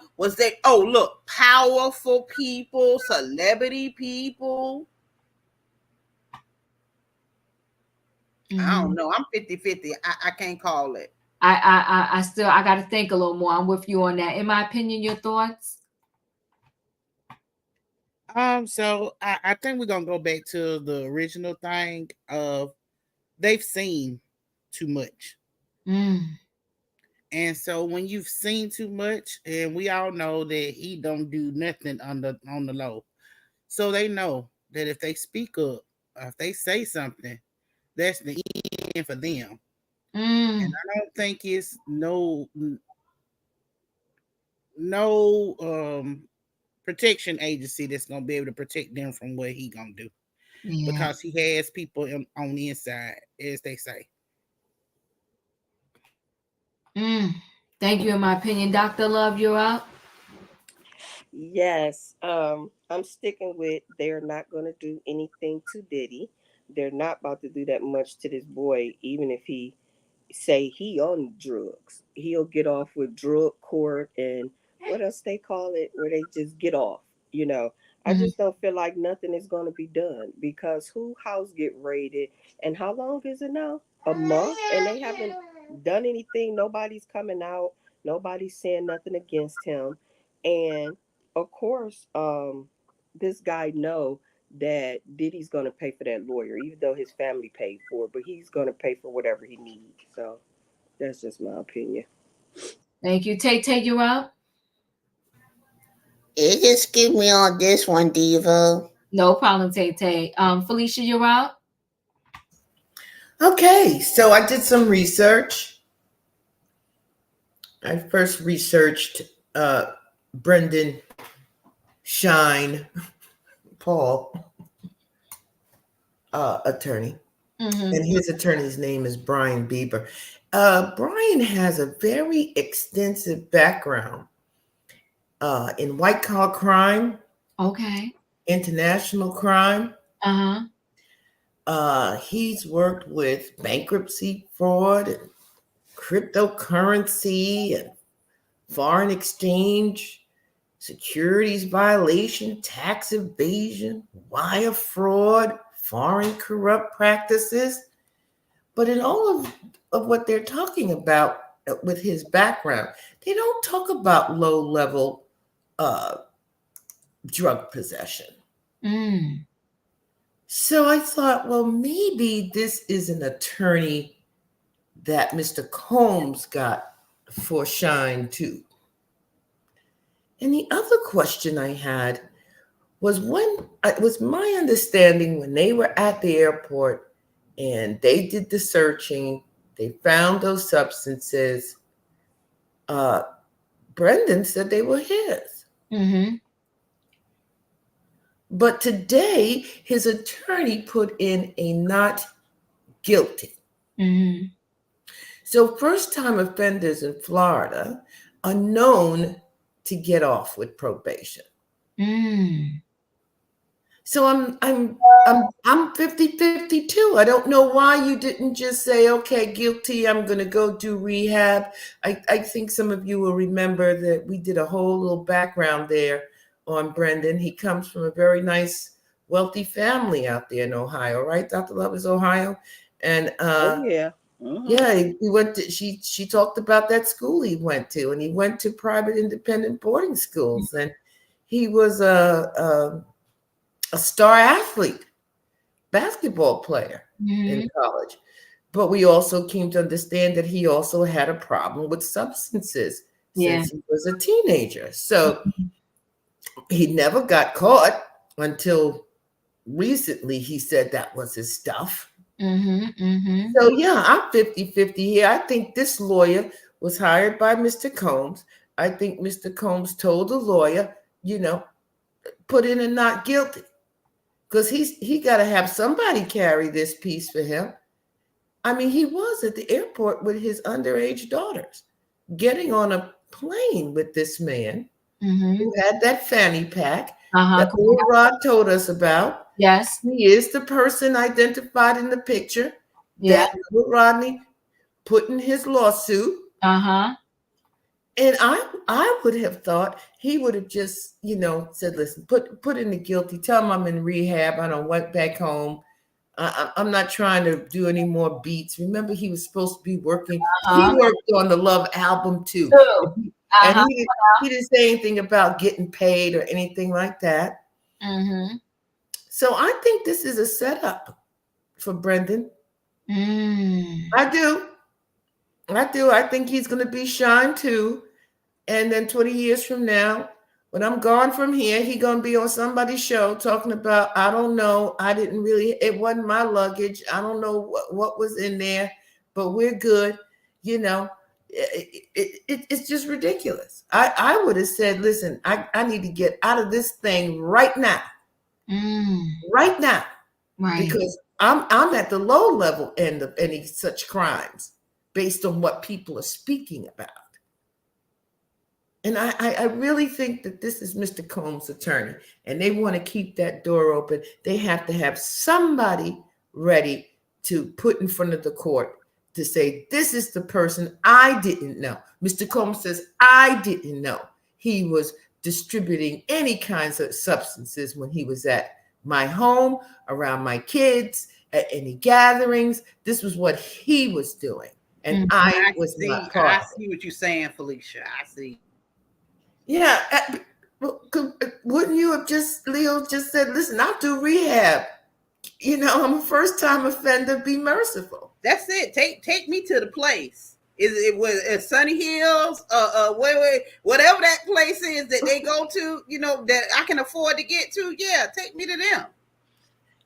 Powerful people, celebrity people? I don't know. I'm 50-50. I can't call it. I got to think a little more. I'm with you on that. In my opinion, your thoughts? So I think we're gonna go back to the original thing of they've seen too much. Mm. And so when you've seen too much, and we all know that he don't do nothing on the low. So they know that if they speak up, or if they say something, that's the end for them. And Mm. I don't think it's no protection agency that's gonna be able to protect them from what he gonna do Yeah. because he has people on the inside, as they say. Mm. Thank you. In my opinion, Dr. Love, you're up. Yes, I'm sticking with they're not going to do anything to Diddy. They're not about to do that much to this boy, even if he say he on drugs. He'll get off with drug court and what else they call it, where they just get off. You know, I Mhm. just don't feel like nothing is going to be done because who house get raided and how long is it now? A month, and they haven't done anything. Nobody's coming out. Nobody's saying nothing against him, and of course, this guy know that Diddy's gonna pay for that lawyer, even though his family paid for it, but he's gonna pay for whatever he needs. So that's just my opinion. Thank you. Tay, you're up. It just give me on this one, Diva. No problem, Tay. Felicia, you're up. Okay, so I did some research. I first researched Brendan Shine Paul, attorney, Mm-hmm. and his attorney's name is Brian Bieber. Brian has a very extensive background in white collar crime, Okay. international crime. Uh-huh. He's worked with bankruptcy fraud and cryptocurrency and foreign exchange, securities violation, tax evasion, wire fraud, foreign corrupt practices. But in all of what they're talking about with his background, they don't talk about low level uh, drug possession. Mm. So I thought, well, maybe this is an attorney that Mr. Combs got for Shine too. And the other question I had was when it was my understanding when they were at the airport and they did the searching, they found those substances. Uh, Brendan said they were his. Mm-hmm. But today, his attorney put in a not guilty. Mm-hmm. So, first time offenders in Florida are known to get off with probation. Mm. So I'm 50-50 too. I don't know why you didn't just say, okay, guilty, I'm gonna go do rehab. I think some of you will remember that we did a whole little background there on Brendan. He comes from a very nice, wealthy family out there in Ohio, right? Dr. Love is Ohio. And Oh yeah. Mm-hmm. yeah, he went to she talked about that school he went to, and he went to private independent boarding schools, and he was a star athlete, basketball player in Mm-hmm. college. But we also came to understand that he also had a problem with substances Yeah. since he was a teenager. So he never got caught until recently. He said that was his stuff. Mm-hmm. Mm-hmm. So yeah, I'm 50-50 here. I think this lawyer was hired by Mr. Combs. I think Mr. Combs told the lawyer, put in a not guilty. Because he got to have somebody carry this piece for him. I mean, he was at the airport with his underage daughters, getting on a plane with this man Mm-hmm. who had that fanny pack Uh-huh. that old Rod told us about. Yes. He is the person identified in the picture Yeah. that little Rodney put in his lawsuit. Uh-huh. And I would have thought he would have just, said, listen, put in the guilty, tell him I'm in rehab. I don't went back home. I'm not trying to do any more beats. Remember, he was supposed to be working. He Uh-huh. worked on the Love album too. True. And Uh-huh. he didn't say anything about getting paid or anything like that. Mm-hmm. So I think this is a setup for Brendan. Mm. I do. I think he's going to be Shine too. And then 20 years from now, when I'm gone from here, he going to be on somebody's show talking about, I don't know. I didn't really, it wasn't my luggage. I don't know what was in there, but we're good. You know, it's just ridiculous. I would have said, listen, I need to get out of this thing right now. Right now. Right. Because I'm at the low level end of any such crimes based on what people are speaking about. And I really think that this is Mr. Combs' attorney, and they want to keep that door open. They have to have somebody ready to put in front of the court to say, this is the person I didn't know. Mr. Combs says, I didn't know he was distributing any kinds of substances when he was at my home, around my kids, at any gatherings. This was what he was doing. And I was not part of it. I see what you're saying, Felicia. I see. Yeah. Wouldn't you have Leo just said, listen, I'll do rehab. You know, I'm a first-time offender. Be merciful. That's it. Take me to the place. Is it Sunny Hills? Whatever that place is that they go to, you know, that I can afford to get to. Yeah, take me to them.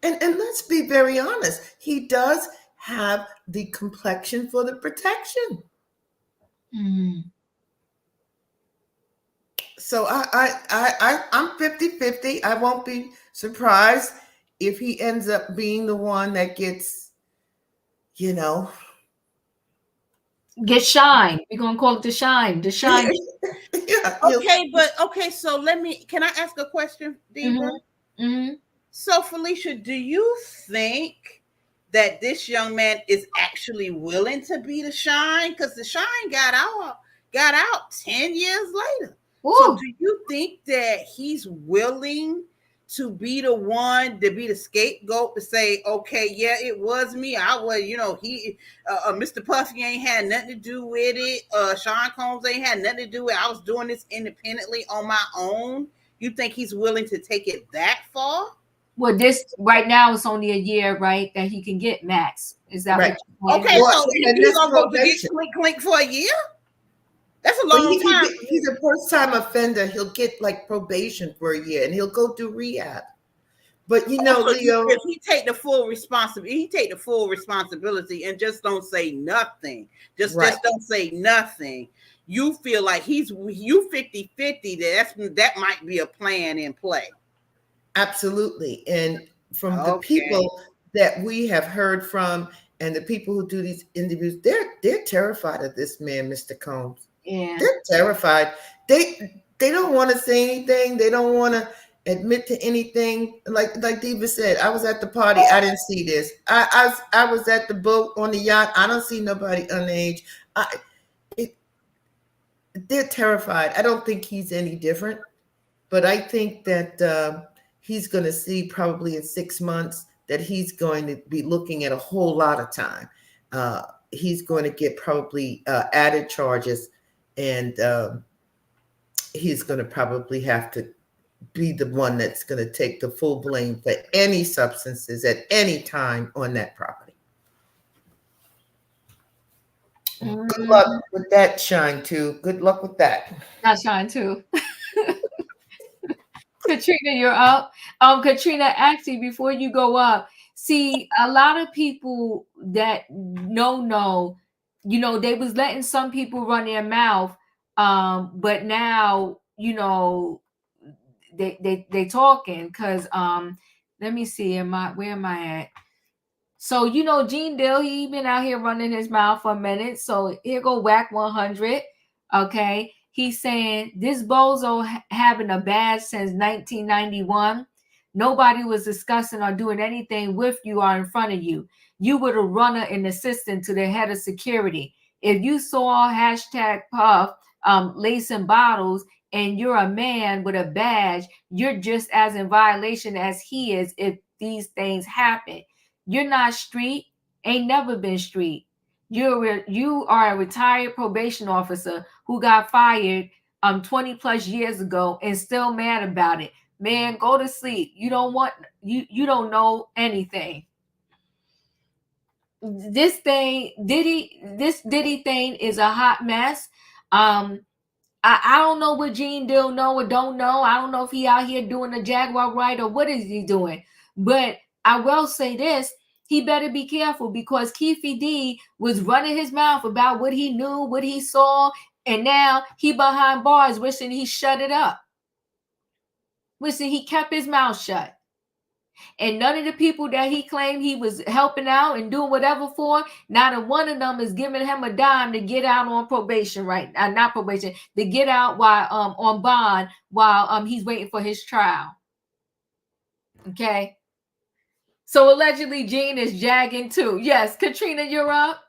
And let's be very honest. He does have the complexion for the protection. So I'm 50-50. I won't be surprised if he ends up being the one that gets, you know, get shine. We're gonna call it the shine. The shine. Yeah. Okay, so can I ask a question, Deborah? Mm-hmm. So Felicia, do you think that this young man is actually willing to be the shine? Because the shine got out 10 years later. Ooh. So do you think that he's willing to be the one, to be the scapegoat, to say, okay, yeah, it was me. I was, you know, Mr. Puffy ain't had nothing to do with it. Sean Combs ain't had nothing to do with it. I was doing this independently on my own. You think he's willing to take it that far? Well, this right now it's only a year, right? That he can get max. Is that right? Okay, so he's gonna go to get clink for a year? That's a long time. He's a first-time offender. He'll get like probation for a year, and he'll go do rehab. But you know, Leo, if he take the full responsibility and just don't say nothing. Just don't say nothing. You feel like you 50-50. That might be a plan in play. Absolutely. And from the people that we have heard from and the people who do these interviews, they're terrified of this man, Mr. Combs. Yeah. They're terrified. They don't want to say anything. They don't want to admit to anything. Like Diva said, I was at the party. I didn't see this. I was at the boat on the yacht. I don't see nobody underage. They're terrified. I don't think he's any different, but I think that he's going to see probably in 6 months that he's going to be looking at a whole lot of time. He's going to get probably added charges, and he's going to probably have to be the one that's going to take the full blame for any substances at any time on that property. Good luck with that, Shine, too. Good luck with that. Not Shine, too. Katrina, you're up. Katrina, actually, before you go up, see, a lot of people that know, you know, they was letting some people run their mouth, but now, you know, they talking because let me see, where am I at? So, you know, Gene Dill, he been out here running his mouth for a minute. So here go Whack 100. Okay. He's saying this bozo having a badge since 1991. Nobody was discussing or doing anything with you or in front of you. You were the runner and assistant to the head of security. If you saw #Puff lacing bottles and you're a man with a badge, you're just as in violation as he is if these things happen. You're not street, ain't never been street. You are a retired probation officer who got fired 20 plus years ago and still mad about it. Man, go to sleep. You don't want you don't know anything. This Diddy thing is a hot mess. I don't know what Gene Dill know or don't know. I don't know if he out here doing a Jaguar ride or what is he doing. But I will say this, he better be careful because Keefy D was running his mouth about what he knew, what he saw, and now he behind bars wishing he shut it up. Wishing he kept his mouth shut. And none of the people that he claimed he was helping out and doing whatever for, not a one of them is giving him a dime to get out on probation, right? Not probation, to get out while on bond while he's waiting for his trial. Okay. So allegedly Gene is jagging too. Yes, Katrina, you're up.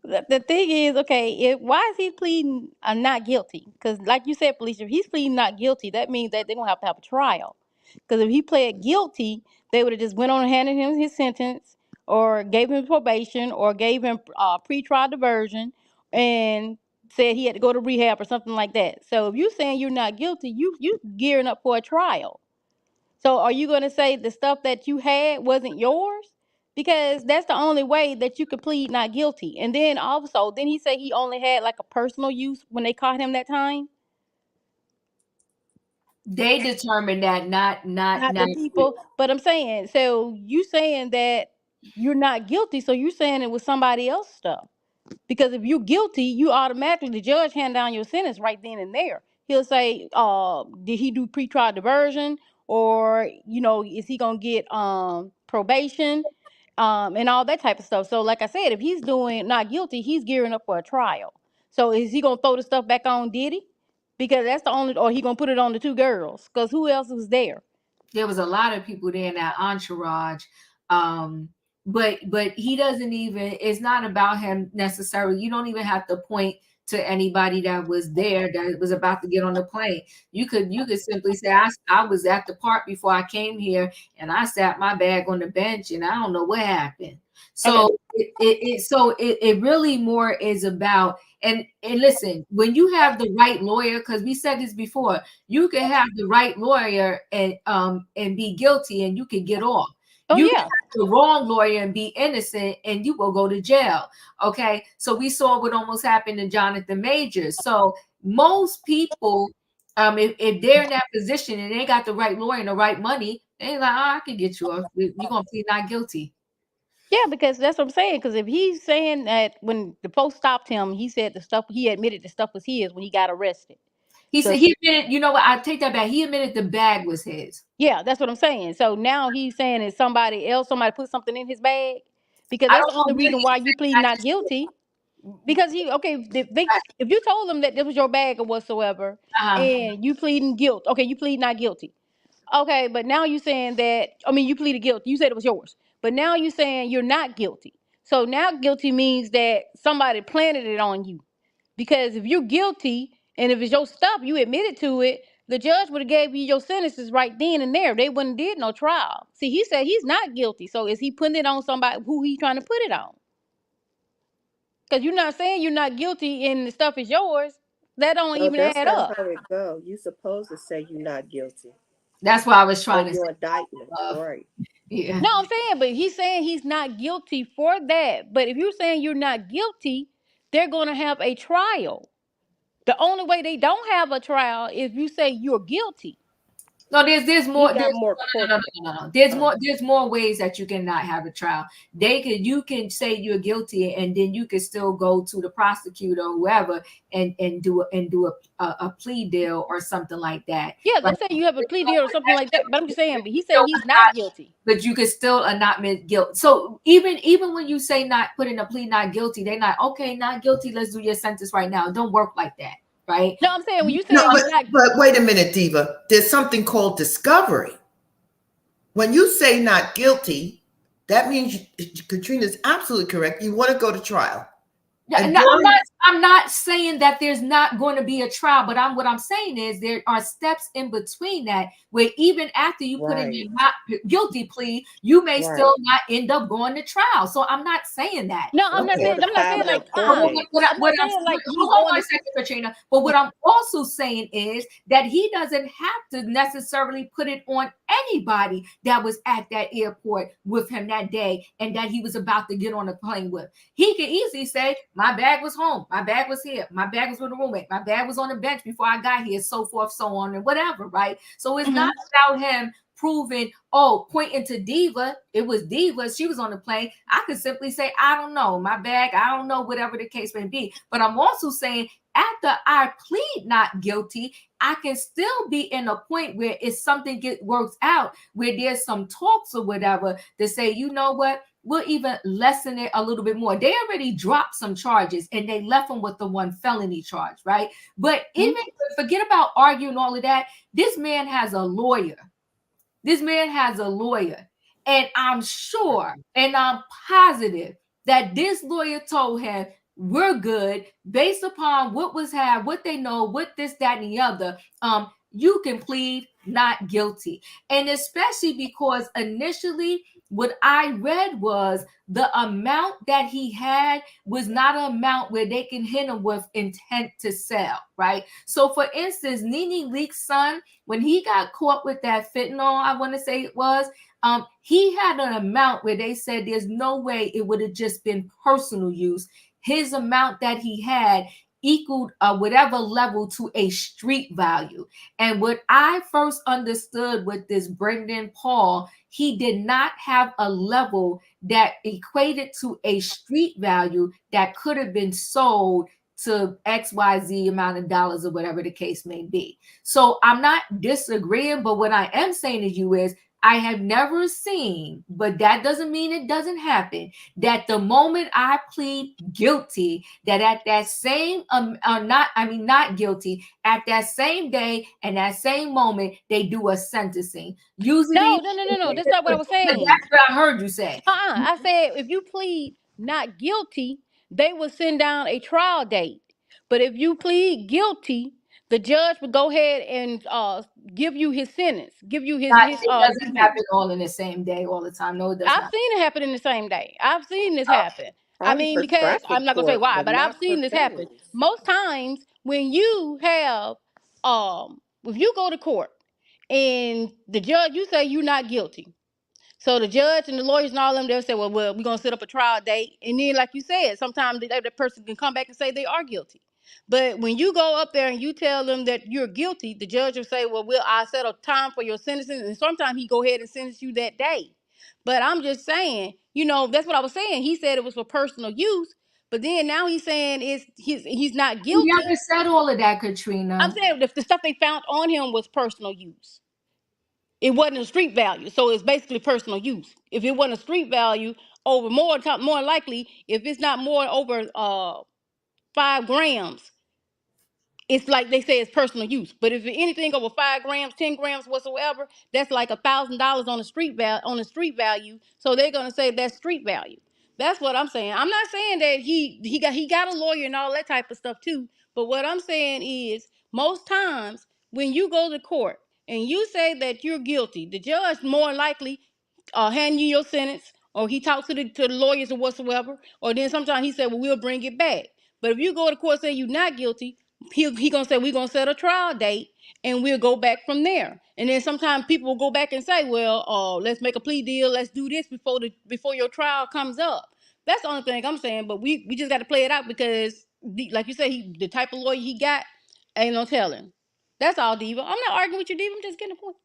The thing is, okay, why is he pleading not guilty? Because, like you said, Felicia, if he's pleading not guilty, that means that they're gonna have to have a trial. Because if he pled guilty, they would have just went on and handed him his sentence, or gave him probation, or gave him pre-trial diversion, and said he had to go to rehab or something like that. So if you're saying you're not guilty, you gearing up for a trial. So are you going to say the stuff that you had wasn't yours? Because that's the only way that you could plead not guilty. And then also, then he said he only had like a personal use when they caught him that time. They determined that not The people. But I'm saying, so you saying that you're not guilty, so you're saying it was somebody else's stuff. Because if you're guilty, you automatically, the judge hand down your sentence right then and there. He'll say, did he do pretrial diversion? Or, is he going to get probation? And all that type of stuff. So like I said, if he's doing not guilty, he's gearing up for a trial. So is he going to throw the stuff back on Diddy? Because that's the only, or he going to put it on the two girls? Because who else was there? There was a lot of people there in that entourage. But he doesn't even, it's not about him necessarily. You don't even have to point to anybody that was there that was about to get on the plane. You could simply say, I was at the park before I came here and I sat my bag on the bench and I don't know what happened. So it really more is about, and listen, when you have the right lawyer, because we said this before, you can have the right lawyer and be guilty and you can get off. You can have the wrong lawyer and be innocent and you will go to jail. Okay. So we saw what almost happened to Jonathan Majors. So most people, if they're in that position and they got the right lawyer and the right money, they're like, I can get you off. You're going to plead not guilty. Yeah, because that's what I'm saying. Because if he's saying that when the post stopped him, he said he admitted the stuff was his when he got arrested. He said he admitted, you know what? I take that back. He admitted the bag was his. Yeah, that's what I'm saying. So now he's saying it's somebody else, somebody put something in his bag. Because that's the only reason why you plead not guilty. Because if you told them that this was your bag or whatsoever, and you pleading guilt, okay, you plead not guilty. Okay, but now you're saying that, you pleaded guilty. You said it was yours. But now you're saying you're not guilty. So now guilty means that somebody planted it on you. Because if you're guilty and if it's your stuff, you admitted to it, the judge would have gave you your sentences right then and there. They wouldn't did no trial. See, he said he's not guilty. So is he putting it on somebody who he's trying to put it on? Because you're not saying you're not guilty and the stuff is yours. That don't even add up. That's not how it go. You supposed to say you're not guilty. That's why I was trying to say. Your indictment, right? Yeah. No, I'm saying, but he's saying he's not guilty for that. But if you're saying you're not guilty, they're going to have a trial. The only way they don't have a trial is if you say you're guilty. No, there's more. No. There's more ways that you cannot have a trial. You can say you're guilty, and then you can still go to the prosecutor or whoever and do a plea deal or something like that. Yeah, let's say you have a plea deal or something like that. But I'm just saying, but he said he's not guilty. But you can still not admit guilt. So even when you say not putting a plea not guilty, they're not okay, not guilty. Let's do your sentence right now. It don't work like that. Right? No, I'm saying when you say but wait a minute, Diva. There's something called discovery. When you say not guilty, that means Katrina's absolutely correct. You want to go to trial. Yeah, I'm not I'm not saying that there's not going to be a trial, but what I'm saying is there are steps in between that where even after you put in your not guilty plea, you may still not end up going to trial. So I'm not saying that. No, I'm not Okay. Or saying. to I'm not have saying their like. court But dates. I'm not saying like he's hold going on to. a second, Katrina. But what I'm also saying is that he doesn't have to necessarily put it on anybody that was at that airport with him that day and that he was about to get on a plane with. He can easily say, my bag was home, my bag was here, my bag was with a roommate, my bag was on the bench before I got here, so forth, so on, and whatever, right? So it's not about him proving, pointing to Diva, it was Diva, she was on the plane. I could simply say, I don't know, my bag, I don't know, whatever the case may be. But I'm also saying, after I plead not guilty, I can still be in a point where if something works out, where there's some talks or whatever, to say, you know what, we'll even lessen it a little bit more. They already dropped some charges and they left them with the one felony charge, right? But even forget about arguing all of that. This man has a lawyer. This man has a lawyer. And I'm sure and I'm positive that this lawyer told him, we're good based upon what was had, what they know, what this, that, and the other. You can plead not guilty. And especially because initially what I read was the amount that he had was not an amount where they can hit him with intent to sell, right? So for instance, Nene Leak's son, when he got caught with that fentanyl, I want to say it was, he had an amount where they said there's no way it would have just been personal use. His amount that he had equaled whatever level to a street value. And what I first understood with this Brendan Paul, he did not have a level that equated to a street value that could have been sold to XYZ amount of dollars or whatever the case may be. So I'm not disagreeing, but what I am saying to you is I have never seen, but that doesn't mean it doesn't happen, that the moment I plead guilty, that at that same, not guilty, at that same day and that same moment, they do a sentencing. Usually, No. That's not what I was saying. that's what I heard you say. I said if you plead not guilty, they will send down a trial date. But if you plead guilty, the judge would go ahead and give you his sentence, give you his It doesn't sentence. happen all in the same day all the time. No, it does I've not. seen it happen in the same day. I've seen this happen. I Probably mean, for because I'm traffic not gonna say court, why, but but I've not for seen this happen. felonies. Most times when you have if you go to court and the judge, you say you're not guilty. So the judge and the lawyers and all of them, they'll say, well, we're going to set up a trial date. And then, like you said, sometimes the person can come back and say they are guilty. But when you go up there and you tell them that you're guilty, the judge will say, well, I'll set a time for your sentencing. And sometimes he go ahead and sentence you that day. But I'm just saying, that's what I was saying. He said it was for personal use. But then now he's saying he's not He guilty. never said all of that, I'm Katrina. saying if the stuff they found on him was personal use. It wasn't a street value, so it's basically personal use. If it wasn't a street value, over more likely, if it's not more over 5 grams, it's like they say it's personal use. But if anything over 5 grams, 10 grams, whatsoever, that's like $1,000 on the street value. So they're gonna say that's street value. That's what I'm saying. I'm not saying that he got a lawyer and all that type of stuff too. But what I'm saying is most times when you go to court and you say that you're guilty, the judge more likely hand you your sentence, or he talks to the lawyers or whatsoever, or then sometimes he said, well, we'll bring it back. But if you go to court and say you're not guilty, he gonna say we're gonna set a trial date and we'll go back from there. And then sometimes people will go back and say, well, let's make a plea deal, let's do this before your trial comes up. That's the only thing I'm saying. But we just got to play it out because, like you said, the type of lawyer he got, ain't no telling. That's all, Diva. I'm not arguing with you, Diva. I'm just getting a point.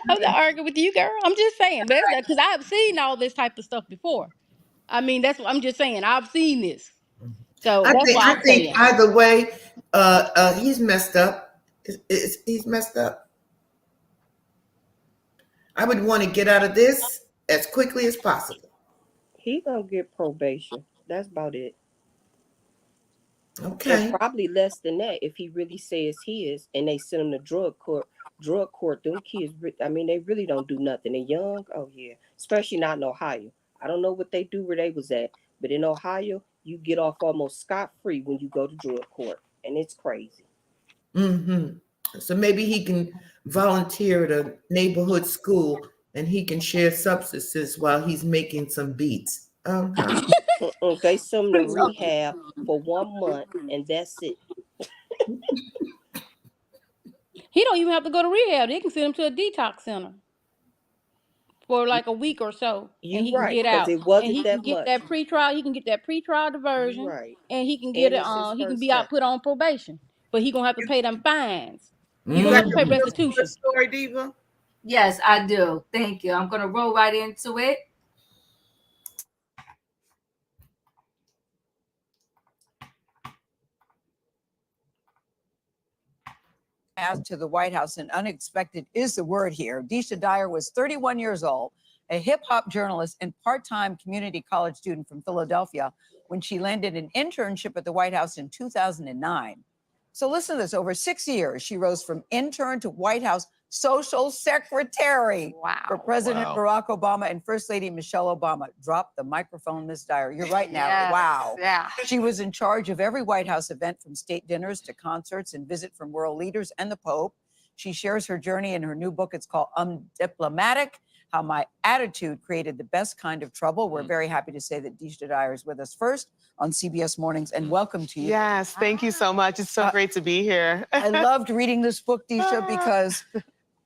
I'm not arguing with you, girl. I'm just saying, but that's because I've seen all this type of stuff before. I mean, that's what I'm just saying. I've seen this, so I that's think why I I'm think saying. either way, he's messed up. He's messed up. I would want to get out of this as quickly as possible. He gonna get probation. That's about it. And Okay. probably less than that if he really says he is, and they send him to drug court. Drug court, them kids. I mean, they really don't do nothing. They're young. Oh yeah, especially not in Ohio. I don't know what they do where they was at, But in Ohio, you get off almost scot-free when you go to drug court. And it's crazy. Mm-hmm. So maybe he can volunteer at a neighborhood school and he can share substances while he's making some beats. Okay. They send him to rehab for 1 month, and that's it. He don't even have to go to rehab. They can send him to a detox center for like a week or so, and he You're can right, get because out. it And wasn't he that can get much. that pretrial. He can get that pretrial You're diversion, right. and he can get And it's his he can first be out step. put on probation, but he gonna have to pay them fines. You He gonna got have to the pay feel restitution. good story, Diva? Yes, I do. Thank you. I'm going to roll right into it. To the White House, and unexpected is the word here. Deisha Dyer was 31 years old, a hip-hop journalist and part-time community college student from Philadelphia when she landed an internship at the White House in 2009. So listen to this. Over 6 years, she rose from intern to White House social secretary for President Barack Obama and First Lady Michelle Obama. Drop the microphone, Ms. Dyer. You're right now. Yes, Wow. yeah. She was in charge of every White House event, from state dinners to concerts and visit from world leaders and the Pope. She shares her journey in her new book. It's called Undiplomatic: How My Attitude Created the Best Kind of Trouble. We're very happy to say that Deisha Dyer is with us first on CBS Mornings, and welcome to you. Yes, thank you so much. It's so great to be here. I loved reading this book, Deisha, because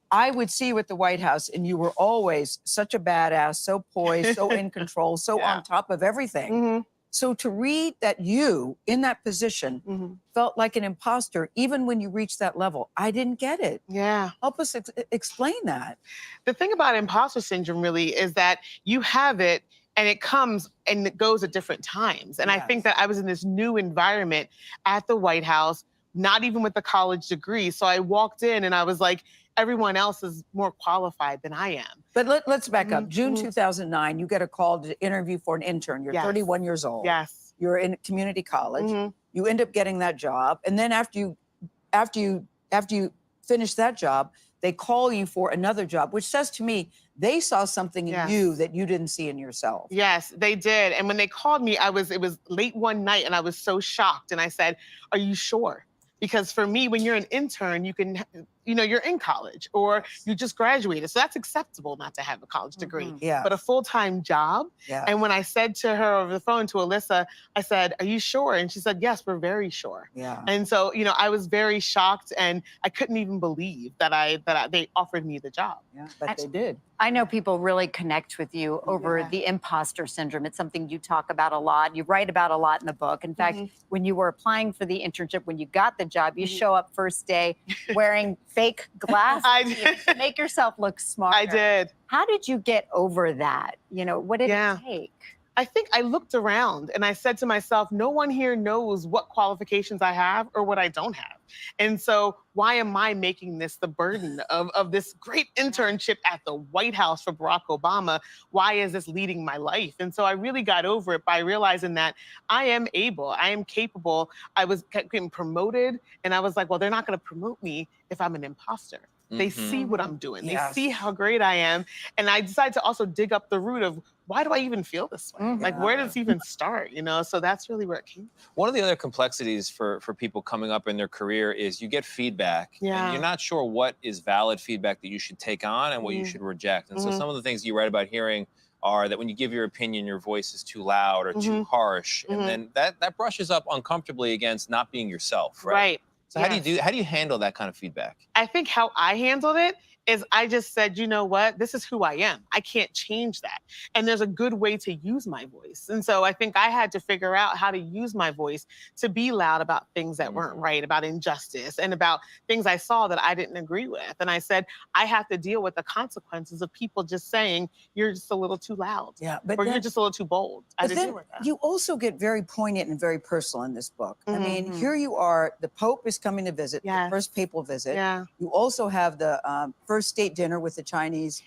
I would see you at the White House, and you were always such a badass, so poised, so in control, so on top of everything. So to read that you, in that position, felt like an imposter, even when you reached that level, I didn't get it. Yeah. Help us explain that. The thing about imposter syndrome really is that you have it and it comes and it goes at different times. And I think that I was in this new environment at the White House, not even with a college degree. So I walked in and I was like, everyone else is more qualified than I am. But let's back up. June 2009, you get a call to interview for an intern. You're 31 years old. Yes. You're in community college. You end up getting that job. And then after you finish that job, they call you for another job, which says to me, they saw something in you that you didn't see in yourself. Yes, they did. And when they called me, it was late one night and I was so shocked. And I said, are you sure? Because for me, when you're an intern, you can, you're in college or you just graduated. So that's acceptable not to have a college degree. But a full-time job. And when I said to her over the phone, to Alyssa, I said, are you sure? And she said, yes, we're very sure. And so, I was very shocked and I couldn't even believe that they offered me the job. But they did. I know people really connect with you over the imposter syndrome. It's something you talk about a lot. You write about a lot in the book. In fact, when you were applying for the internship, when you got the job, you show up first day wearing fake glasses to make yourself look smarter. I did. How did you get over that? What did it take? I think I looked around and I said to myself, no one here knows what qualifications I have or what I don't have. And so why am I making this the burden of this great internship at the White House for Barack Obama? Why is this leading my life? And so I really got over it by realizing that I am able, I am capable. I was getting promoted and I was like, well, they're not going to promote me if I'm an imposter. They see what I'm doing. They see how great I am. And I decided to also dig up the root of why do I even feel this way? Like, where does it even start? So that's really where it came from. One of the other complexities for people coming up in their career is you get feedback and you're not sure what is valid feedback that you should take on and what you should reject. And so some of the things you write about hearing are that when you give your opinion, your voice is too loud or too harsh. And then that brushes up uncomfortably against not being yourself, right? So how do you handle that kind of feedback? I think how I handled it is I just said, you know what, this is who I am. I can't change that. And there's a good way to use my voice. And so I think I had to figure out how to use my voice to be loud about things that weren't right, about injustice and about things I saw that I didn't agree with. And I said, I have to deal with the consequences of people just saying, you're just a little too loud. Or you're just a little too bold. I didn't deal with that. You also get very poignant and very personal in this book. I mean, here you are, the Pope is coming to visit, the first papal visit. You also have the first state dinner with the Chinese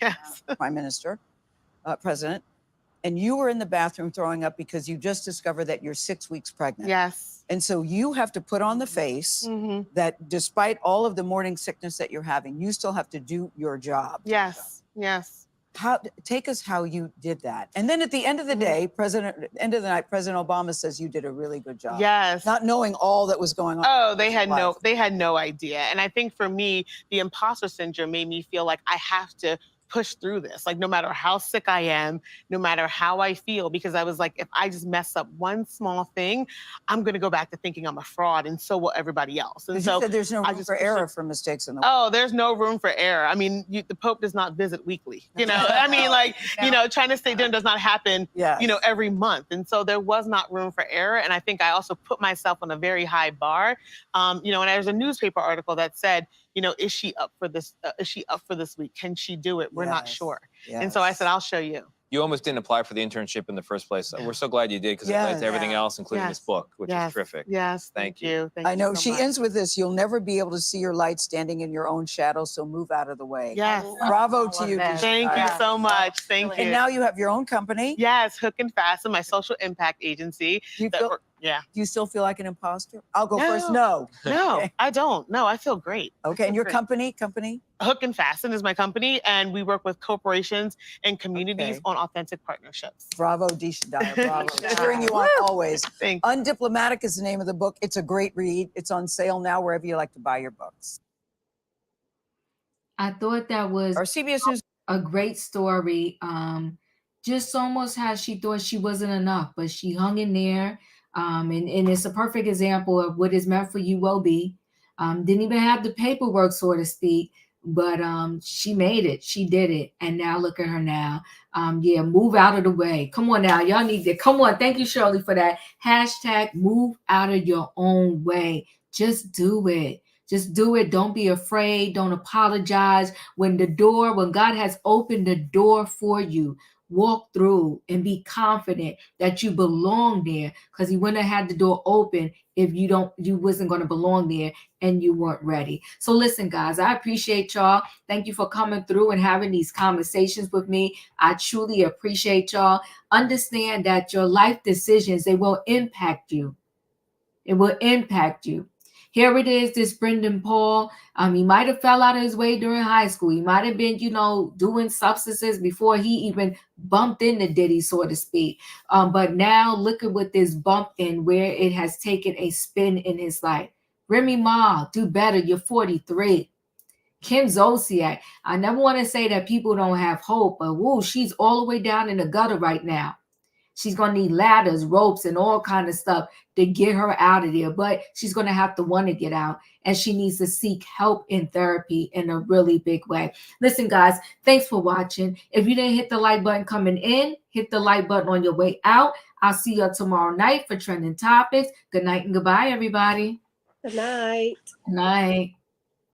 prime minister, president, and you were in the bathroom throwing up because you just discovered that you're 6 weeks pregnant. And so you have to put on the face that despite all of the morning sickness that you're having, you still have to do your job. Take us how you did that. And then at the end of the day, President Obama says you did a really good job. Yes. Not knowing all that was going on. Oh, they had no idea. And I think for me, the imposter syndrome made me feel like I have to push through this, like no matter how sick I am, no matter how I feel, because I was like, if I just mess up one small thing, I'm going to go back to thinking I'm a fraud, and so will everybody else. And so you said there's no room for error for mistakes in the world. Oh, there's no room for error. I mean, the Pope does not visit weekly. You know, I mean, like, you know, trying to stay dinner does not happen, you know, every month. And so there was not room for error. And I think I also put myself on a very high bar. You know, and there's a newspaper article that said, you know, is she up for this? Is she up for this week? Can she do it? We're not sure. And so I said, I'll show you. You almost didn't apply for the internship in the first place. We're so glad you did, because it led to everything else, including this book, which is terrific. Yes, thank you. Thank I know you so she much. ends with this: you'll never be able to see your light standing in your own shadow, so move out of the way. Yes. Bravo to you. Thank you so much. Thank you. And now you have your own company. Yes, Hook and Fasten, my social impact agency. Do you still feel like an imposter? I'll go first. No. No, I don't. No, I feel great. Okay, and your company? Hook and Fasten is my company, and we work with corporations and communities on authentic partnerships. Bravo, Disha Dyer. Bravo. Cheering you on always. Undiplomatic is the name of the book. It's a great read. It's on sale now wherever you like to buy your books. I thought that was Our CBS News a great story. Just almost how she thought she wasn't enough, but she hung in there. And it's a perfect example of what is meant for you will be. Didn't even have the paperwork, so to speak, but she made it. She did it. And now look at her now. Yeah, move out of the way. Come on now. Y'all need to come on. Thank you, Shirley, for that. Hashtag move out of your own way. Just do it. Just do it. Don't be afraid. Don't apologize. When God has opened the door for you, walk through and be confident that you belong there, because he wouldn't have had the door open if you wasn't going to belong there and you weren't ready. So listen, guys, I appreciate y'all. Thank you for coming through and having these conversations with me. I truly appreciate y'all. Understand that your life decisions, they will impact you. It will impact you. Here it is, this Brendan Paul. He might have fell out of his way during high school. He might have been, doing substances before he even bumped into Diddy, so to speak. But now look at what this bump in, where it has taken a spin in his life. Remy Ma, do better. You're 43. Kim Zolciak. I never want to say that people don't have hope, but she's all the way down in the gutter right now. She's going to need ladders, ropes, and all kind of stuff to get her out of there. But she's going to have to want to get out. And she needs to seek help in therapy in a really big way. Listen, guys, thanks for watching. If you didn't hit the like button coming in, hit the like button on your way out. I'll see you tomorrow night for Trending Topics. Good night and goodbye, everybody. Good night. Good night.